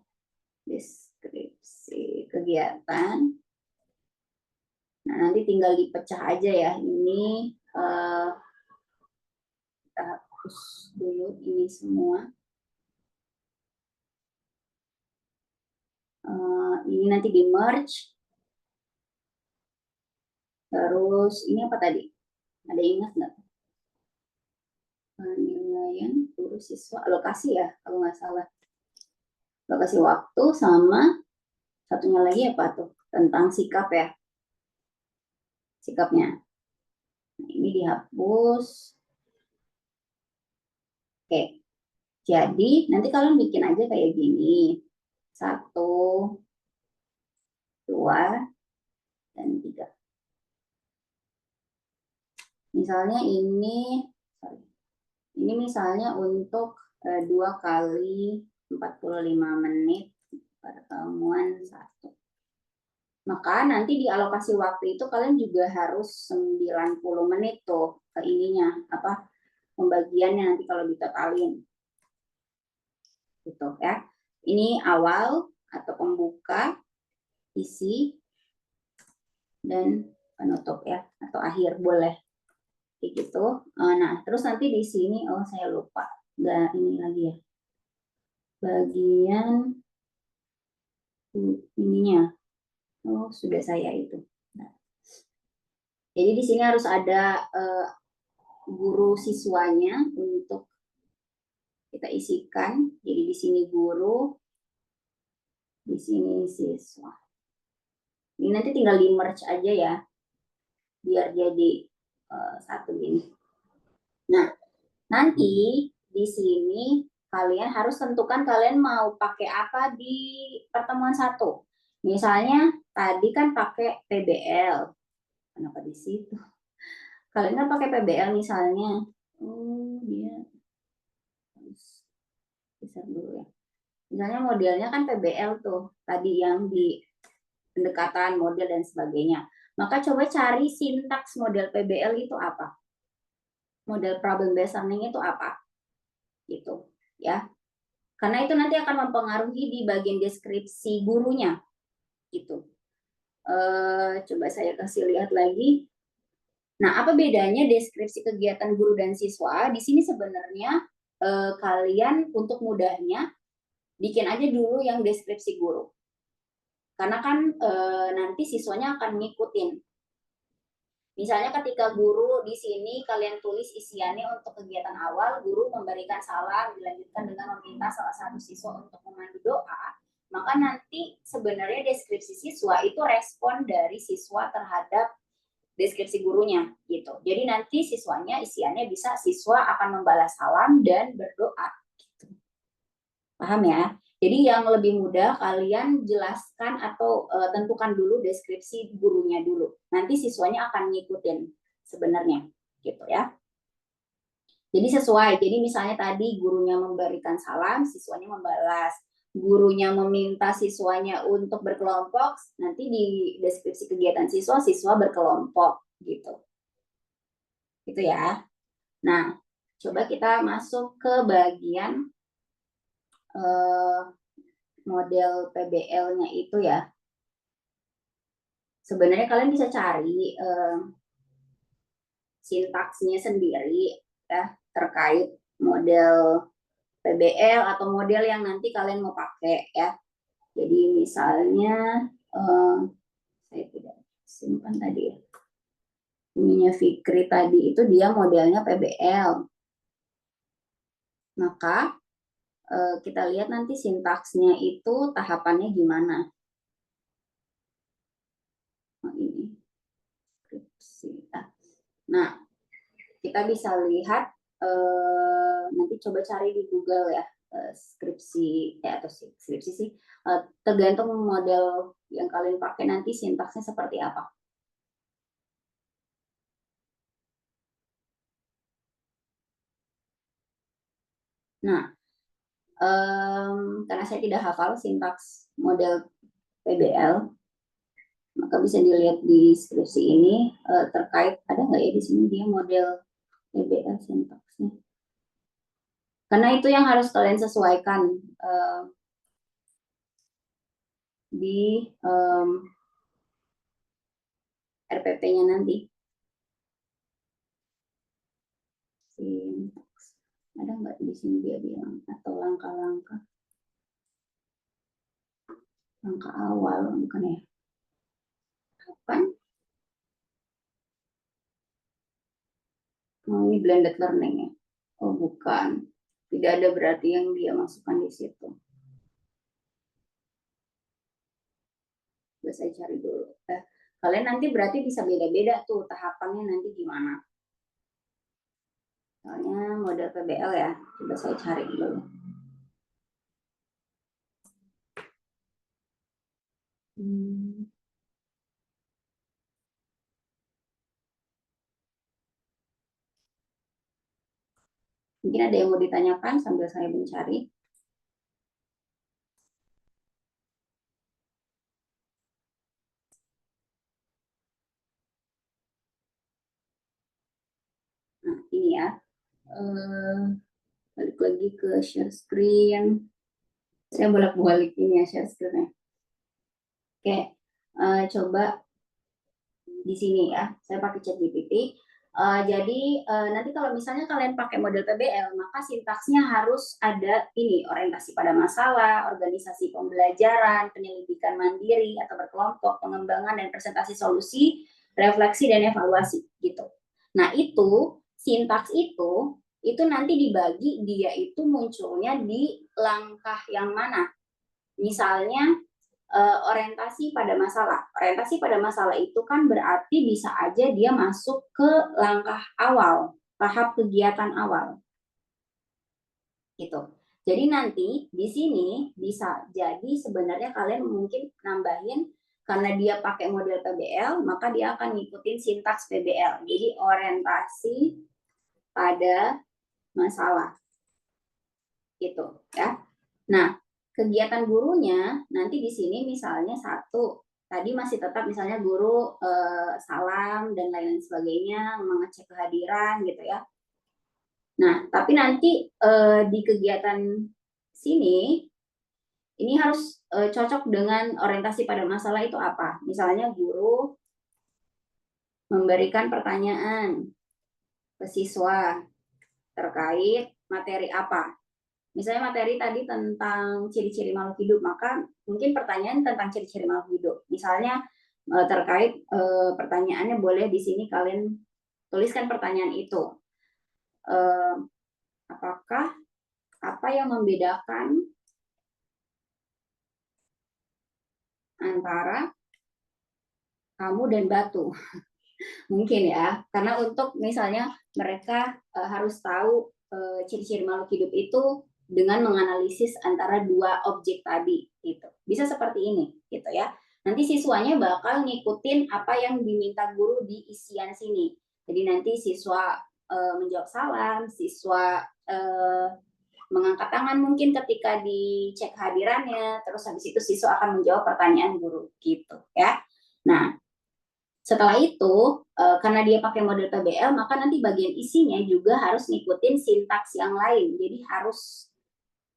kegiatan. Nah, nanti tinggal dipecah aja ya. Ini kita hapus dulu ini semua. Ini nanti di merge. Terus ini apa tadi? Ada ingat nggak? Penilaian guru siswa, alokasi ya kalau nggak salah. Alokasi waktu sama satunya lagi apa tuh? Tentang sikap ya. Sikapnya. Nah, ini dihapus. Oke. Jadi nanti kalian bikin aja kayak gini. 1, 2, dan 3. Misalnya ini misalnya untuk 2 kali 45 menit pertemuan 1. Maka nanti di alokasi waktu itu kalian juga harus 90 menit tuh ke ininya, apa pembagiannya nanti kalau ditotalin. Gitu ya. Ini awal atau pembuka, isi, dan penutup ya, atau akhir boleh. Kayak gitu. Nah, terus nanti di sini, saya lupa. Nggak ini lagi ya. Bagian ininya. Sudah saya itu. Nah. Jadi di sini harus ada guru siswanya untuk kita isikan. Jadi di sini guru, di sini siswa. Ini nanti tinggal di merge aja ya, biar jadi satu gini. Nah, nanti di sini kalian harus tentukan kalian mau pakai apa di pertemuan 1. Misalnya tadi kan pakai PBL. Kenapa di situ? Kalian kan pakai PBL misalnya. Dia harus besar dulu ya. Misalnya modelnya kan PBL tuh. Tadi yang di pendekatan, model, dan sebagainya. Maka coba cari sintaks model PBL itu apa. Model problem based learning itu apa. Gitu ya. Karena itu nanti akan mempengaruhi di bagian deskripsi gurunya. Gitu. Coba saya kasih lihat lagi. Nah, apa bedanya deskripsi kegiatan guru dan siswa? Di sini sebenarnya kalian untuk mudahnya bikin aja dulu yang deskripsi guru. Karena kan nanti siswanya akan ngikutin. Misalnya ketika guru di sini kalian tulis isiannya untuk kegiatan awal, guru memberikan salam, dilanjutkan dengan meminta salah satu siswa untuk memandu doa, maka nanti sebenarnya deskripsi siswa itu respon dari siswa terhadap deskripsi gurunya gitu. Jadi nanti siswanya isiannya bisa siswa akan membalas salam dan berdoa. Gitu. Paham ya? Jadi yang lebih mudah kalian jelaskan atau tentukan dulu deskripsi gurunya dulu. Nanti siswanya akan ngikutin sebenarnya gitu ya. Jadi sesuai. Jadi misalnya tadi gurunya memberikan salam, siswanya membalas. Gurunya meminta siswanya untuk berkelompok, nanti di deskripsi kegiatan siswa berkelompok gitu. Gitu ya. Nah, coba kita masuk ke bagian model PBL-nya itu ya. Sebenarnya kalian bisa cari sintaksnya sendiri ya terkait model PBL atau model yang nanti kalian mau pakai ya. Jadi misalnya saya tidak simpan tadi ya. Ininya Fikri tadi itu dia modelnya PBL. Maka kita lihat nanti sintaksnya itu tahapannya gimana. skripsi. Nah, kita bisa lihat nanti coba cari di Google ya, skripsi atau skripsi sih, tergantung model yang kalian pakai nanti sintaksnya seperti apa. Nah, karena saya tidak hafal sintaks model PBL, maka bisa dilihat di skripsi ini terkait ada nggak ya di sini dia model PBL sintaksnya. Karena itu yang harus kalian sesuaikan di RPP-nya nanti. Sintaks. Ada nggak di sini dia bilang atau langkah-langkah? Langkah awal bukan ya? Kapan? Oh, ini blended learning ya? Oh bukan. Tidak ada berarti yang dia masukkan di situ. Coba saya cari dulu. Kalian nanti berarti bisa beda-beda tuh tahapannya nanti gimana. Soalnya model PBL ya. Coba saya cari dulu. Mungkin ada yang mau ditanyakan sambil saya mencari. Nah, ini ya. Balik lagi ke share screen. Saya bolak-balik ini ya share screen-nya. Oke, coba di sini ya. Saya pakai ChatGPT. Jadi nanti kalau misalnya kalian pakai model PBL, maka sintaksnya harus ada ini, orientasi pada masalah, organisasi pembelajaran, penyelidikan mandiri atau berkelompok, pengembangan dan presentasi solusi, refleksi dan evaluasi gitu. Nah itu sintaks itu nanti dibagi dia itu munculnya di langkah yang mana. Misalnya orientasi pada masalah. Orientasi pada masalah itu kan berarti bisa aja dia masuk ke langkah awal, tahap kegiatan awal. Gitu. Jadi nanti di sini bisa jadi sebenarnya kalian mungkin nambahin karena dia pakai model PBL, maka dia akan ngikutin sintaks PBL. Jadi orientasi pada masalah. Gitu ya. Nah, kegiatan gurunya nanti di sini misalnya satu tadi masih tetap misalnya guru salam dan lain-lain sebagainya, mengecek kehadiran gitu ya. Nah tapi nanti di kegiatan sini ini harus cocok dengan orientasi pada masalah itu apa. Misalnya guru memberikan pertanyaan ke siswa terkait materi apa. Misalnya materi tadi tentang ciri-ciri makhluk hidup, maka mungkin pertanyaan tentang ciri-ciri makhluk hidup. Misalnya terkait pertanyaannya boleh di sini kalian tuliskan pertanyaan itu. Apakah apa yang membedakan antara kamu dan batu? Mungkin ya, karena untuk misalnya mereka harus tahu ciri-ciri makhluk hidup itu dengan menganalisis antara dua objek tadi gitu. Bisa seperti ini gitu ya. Nanti siswanya bakal ngikutin apa yang diminta guru di isian sini. Jadi nanti siswa menjawab salam, siswa mengangkat tangan mungkin ketika dicek hadirannya, terus habis itu siswa akan menjawab pertanyaan guru gitu ya. Nah, setelah itu, karena dia pakai model PBL, maka nanti bagian isinya juga harus ngikutin sintaks yang lain. Jadi harus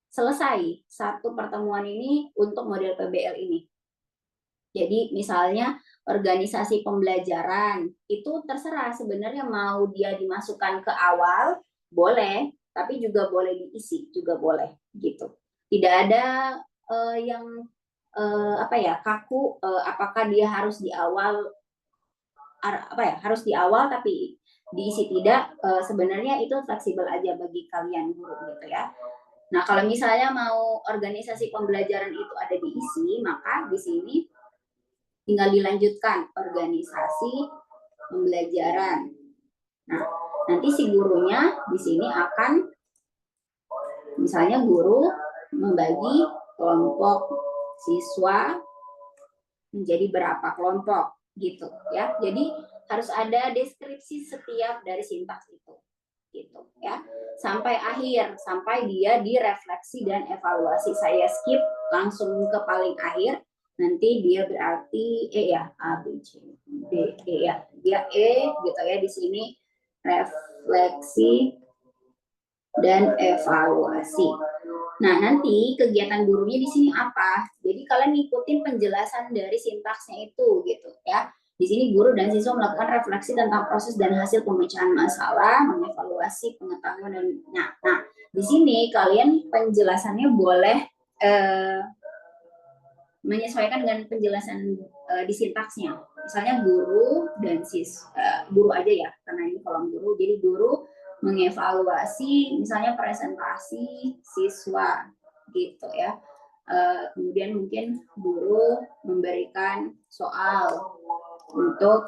selesai satu pertemuan ini untuk model PBL ini. Jadi misalnya organisasi pembelajaran, itu terserah sebenarnya mau dia dimasukkan ke awal, boleh, tapi juga boleh diisi, juga boleh gitu. Tidak ada yang kaku, apakah dia harus di awal harus di awal tapi diisi tidak, sebenarnya itu fleksibel aja bagi kalian guru gitu ya. Nah kalau misalnya mau organisasi pembelajaran itu ada diisi, maka di sini tinggal dilanjutkan organisasi pembelajaran. Nah, nanti si gurunya di sini akan, misalnya guru membagi kelompok siswa menjadi berapa kelompok gitu ya. Jadi harus ada deskripsi setiap dari sintaks itu gitu ya. Sampai akhir, sampai dia direfleksi dan evaluasi. Saya skip langsung ke paling akhir. Nanti dia berarti ya A B C D E ya. Dia gitu ya di sini refleksi dan evaluasi. Nah, nanti kegiatan gurunya di sini apa? Jadi kalian ngikutin penjelasan dari sintaksnya itu gitu ya. Di sini guru dan siswa melakukan refleksi tentang proses dan hasil pemecahan masalah, mengevaluasi pengetahuan dan nah di sini kalian penjelasannya boleh menyesuaikan dengan penjelasan di sintaksnya. Misalnya guru dan guru aja ya, karena ini kolom guru. Jadi guru mengevaluasi misalnya presentasi siswa gitu ya. Kemudian mungkin guru memberikan soal untuk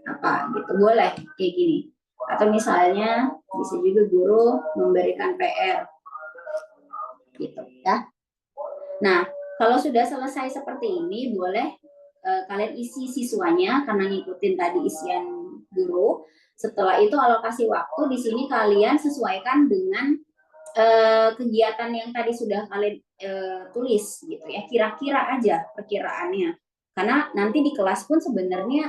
apa gitu, boleh kayak gini. Atau misalnya bisa juga guru memberikan PR gitu ya. Nah, kalau sudah selesai seperti ini, boleh kalian isi siswanya karena ngikutin tadi isian guru. Setelah itu alokasi waktu di sini kalian sesuaikan dengan kegiatan yang tadi sudah kalian tulis gitu ya. Kira-kira aja perkiraannya. Karena nanti di kelas pun sebenarnya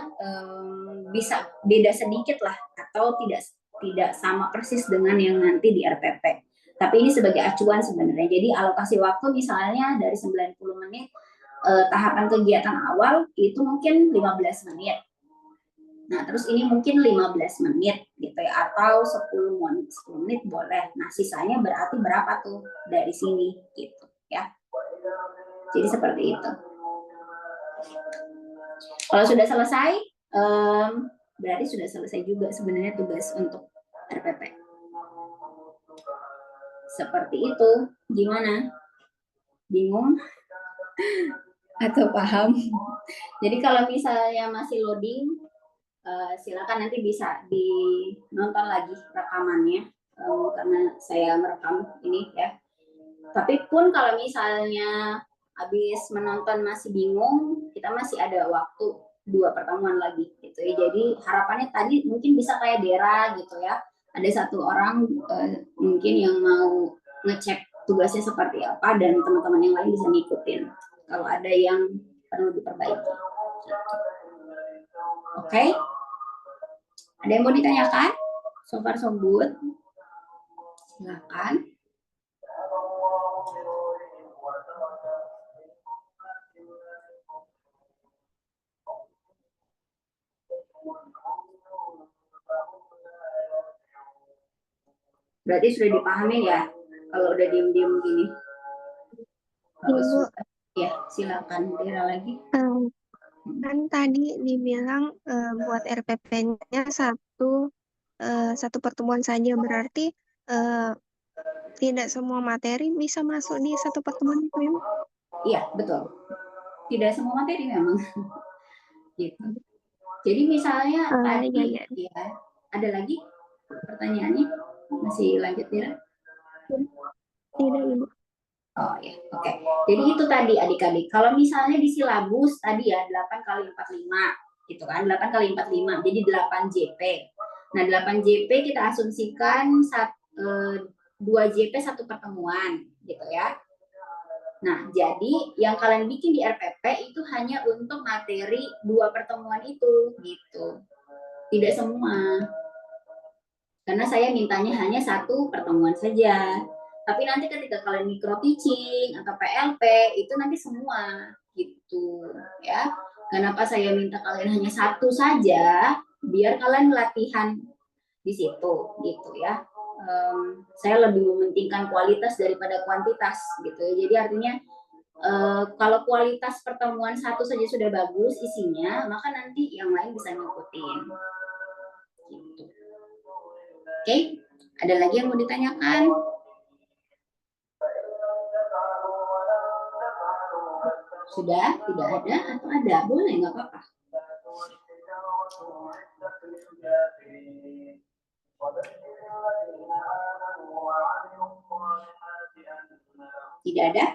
bisa beda sedikit lah atau tidak sama persis dengan yang nanti di RPP. Tapi ini sebagai acuan sebenarnya. Jadi alokasi waktu misalnya dari 90 menit tahapan kegiatan awal itu mungkin 15 menit. Nah, terus ini mungkin 15 menit gitu ya, atau 10 menit boleh. Nah, sisanya berarti berapa tuh dari sini gitu ya. Jadi seperti itu. Kalau sudah selesai, berarti sudah selesai juga sebenarnya tugas untuk RPP. Seperti itu. Gimana? Bingung? Atau paham? Jadi kalau misalnya masih loading, silakan nanti bisa dinonton lagi rekamannya, karena saya merekam ini ya. Tapi pun kalau misalnya habis menonton masih bingung, kita masih ada waktu 2 pertemuan lagi gitu ya. Jadi harapannya tadi mungkin bisa kayak Dera gitu ya. Ada 1 orang mungkin yang mau ngecek tugasnya seperti apa dan teman-teman yang lain bisa ngikutin kalau ada yang perlu diperbaiki. Gitu. Oke? Ada yang mau ditanyakan? So far so good. Silakan. Berarti sudah dipahami ya kalau udah diem-diem gini. Ibu, Ya, silakan Dera lagi. kan tadi dibilang buat RPP-nya satu pertemuan saja, berarti tidak semua materi bisa masuk di satu pertemuan itu, Ibu? Iya, betul. Tidak semua materi memang. Gitu. Jadi misalnya tadi ya, ada lagi pertanyaannya? Masih lanjut ya? Tidak, Ibu. Oh ya, oke. Jadi itu tadi adik-adik. Kalau misalnya di silabus tadi ya 8x45 gitu kan, 8x45 jadi 8 JP. Nah, 8 JP kita asumsikan 2 JP 1 pertemuan gitu ya. Nah, jadi yang kalian bikin di RPP itu hanya untuk materi 2 pertemuan itu gitu. Tidak semua. Karena saya mintanya hanya 1 pertemuan saja. Tapi nanti ketika kalian micro teaching atau PLP itu nanti semua gitu ya. Kenapa saya minta kalian hanya 1 saja? Biar kalian latihan di situ gitu ya. Saya lebih mementingkan kualitas daripada kuantitas gitu ya. Jadi artinya kalau kualitas pertemuan 1 saja sudah bagus isinya, maka nanti yang lain bisa ngikutin. Gitu. Oke, ada lagi yang mau ditanyakan? Sudah? Tidak ada? Atau ada? Boleh, nggak apa-apa. tidak ada?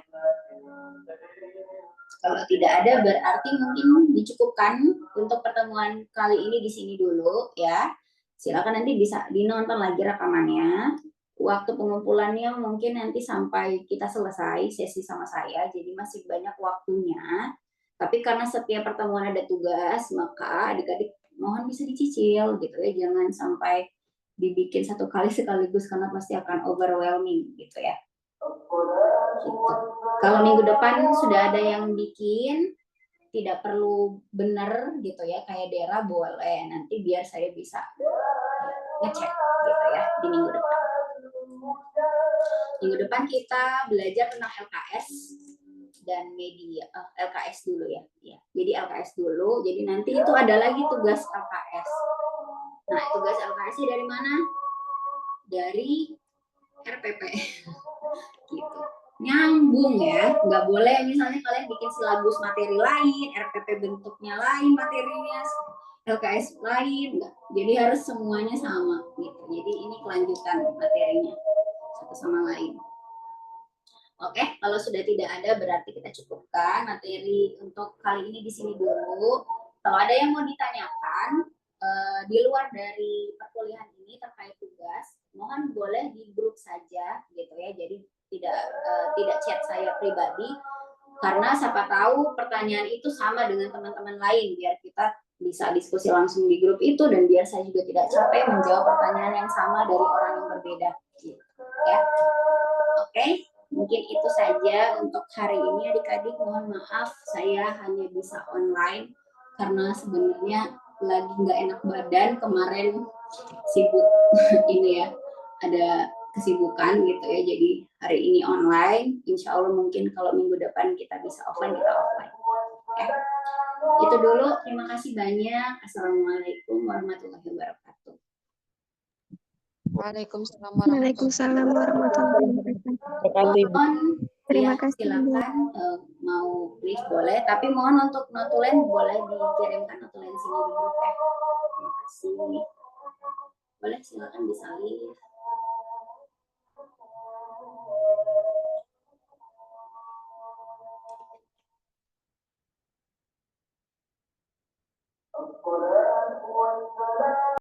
Kalau tidak ada berarti mungkin dicukupkan untuk pertemuan kali ini di sini dulu ya. Silakan nanti bisa dinonton lagi rekamannya. Waktu pengumpulannya mungkin nanti sampai kita selesai sesi sama saya, jadi masih banyak waktunya. Tapi karena setiap pertemuan ada tugas, maka adik-adik mohon bisa dicicil gitu ya, jangan sampai dibikin satu kali sekaligus karena pasti akan overwhelming gitu ya. Gitu. Kalau minggu depan sudah ada yang bikin, tidak perlu benar gitu ya, kayak Dera boleh, nanti biar saya bisa ngecek gitu ya di minggu depan. Minggu depan kita belajar tentang LKS dan media. LKS dulu ya. Jadi LKS dulu, jadi nanti itu ada lagi tugas LKS. Nah, tugas LKS dari mana? Dari RPP. Gitu. Nyambung ya, nggak boleh misalnya kalian bikin silabus materi lain, RPP bentuknya lain materinya, LKS lain, enggak. Jadi harus semuanya sama gitu. Jadi ini kelanjutan materinya satu sama lain. Oke, kalau sudah tidak ada berarti kita cukupkan materi untuk kali ini di sini dulu. Kalau ada yang mau ditanyakan di luar dari perkuliahan ini terkait tugas, mohon boleh di grup saja gitu ya. Jadi tidak chat saya pribadi, karena siapa tahu pertanyaan itu sama dengan teman-teman lain, biar kita bisa diskusi langsung di grup itu dan biar saya juga tidak capek menjawab pertanyaan yang sama dari orang yang berbeda gitu ya. Oke, mungkin itu saja untuk hari ini adik-adik. Mohon maaf saya hanya bisa online karena sebenarnya lagi nggak enak badan, kemarin sibuk ini ya, ada kesibukan gitu ya, jadi hari ini online. Insya Allah mungkin kalau minggu depan kita bisa offline, kita offline ya. Itu dulu, terima kasih banyak. Assalamualaikum warahmatullahi wabarakatuh. Waalaikumsalam Waalaikumsalam warahmatullahi wabarakatuh. Mohon Terima ya, kasih, Bu. silakan mau please boleh, tapi mohon untuk notulen boleh dikirimkan notulen sini di grup ya. Terima kasih. Boleh silakan disalin.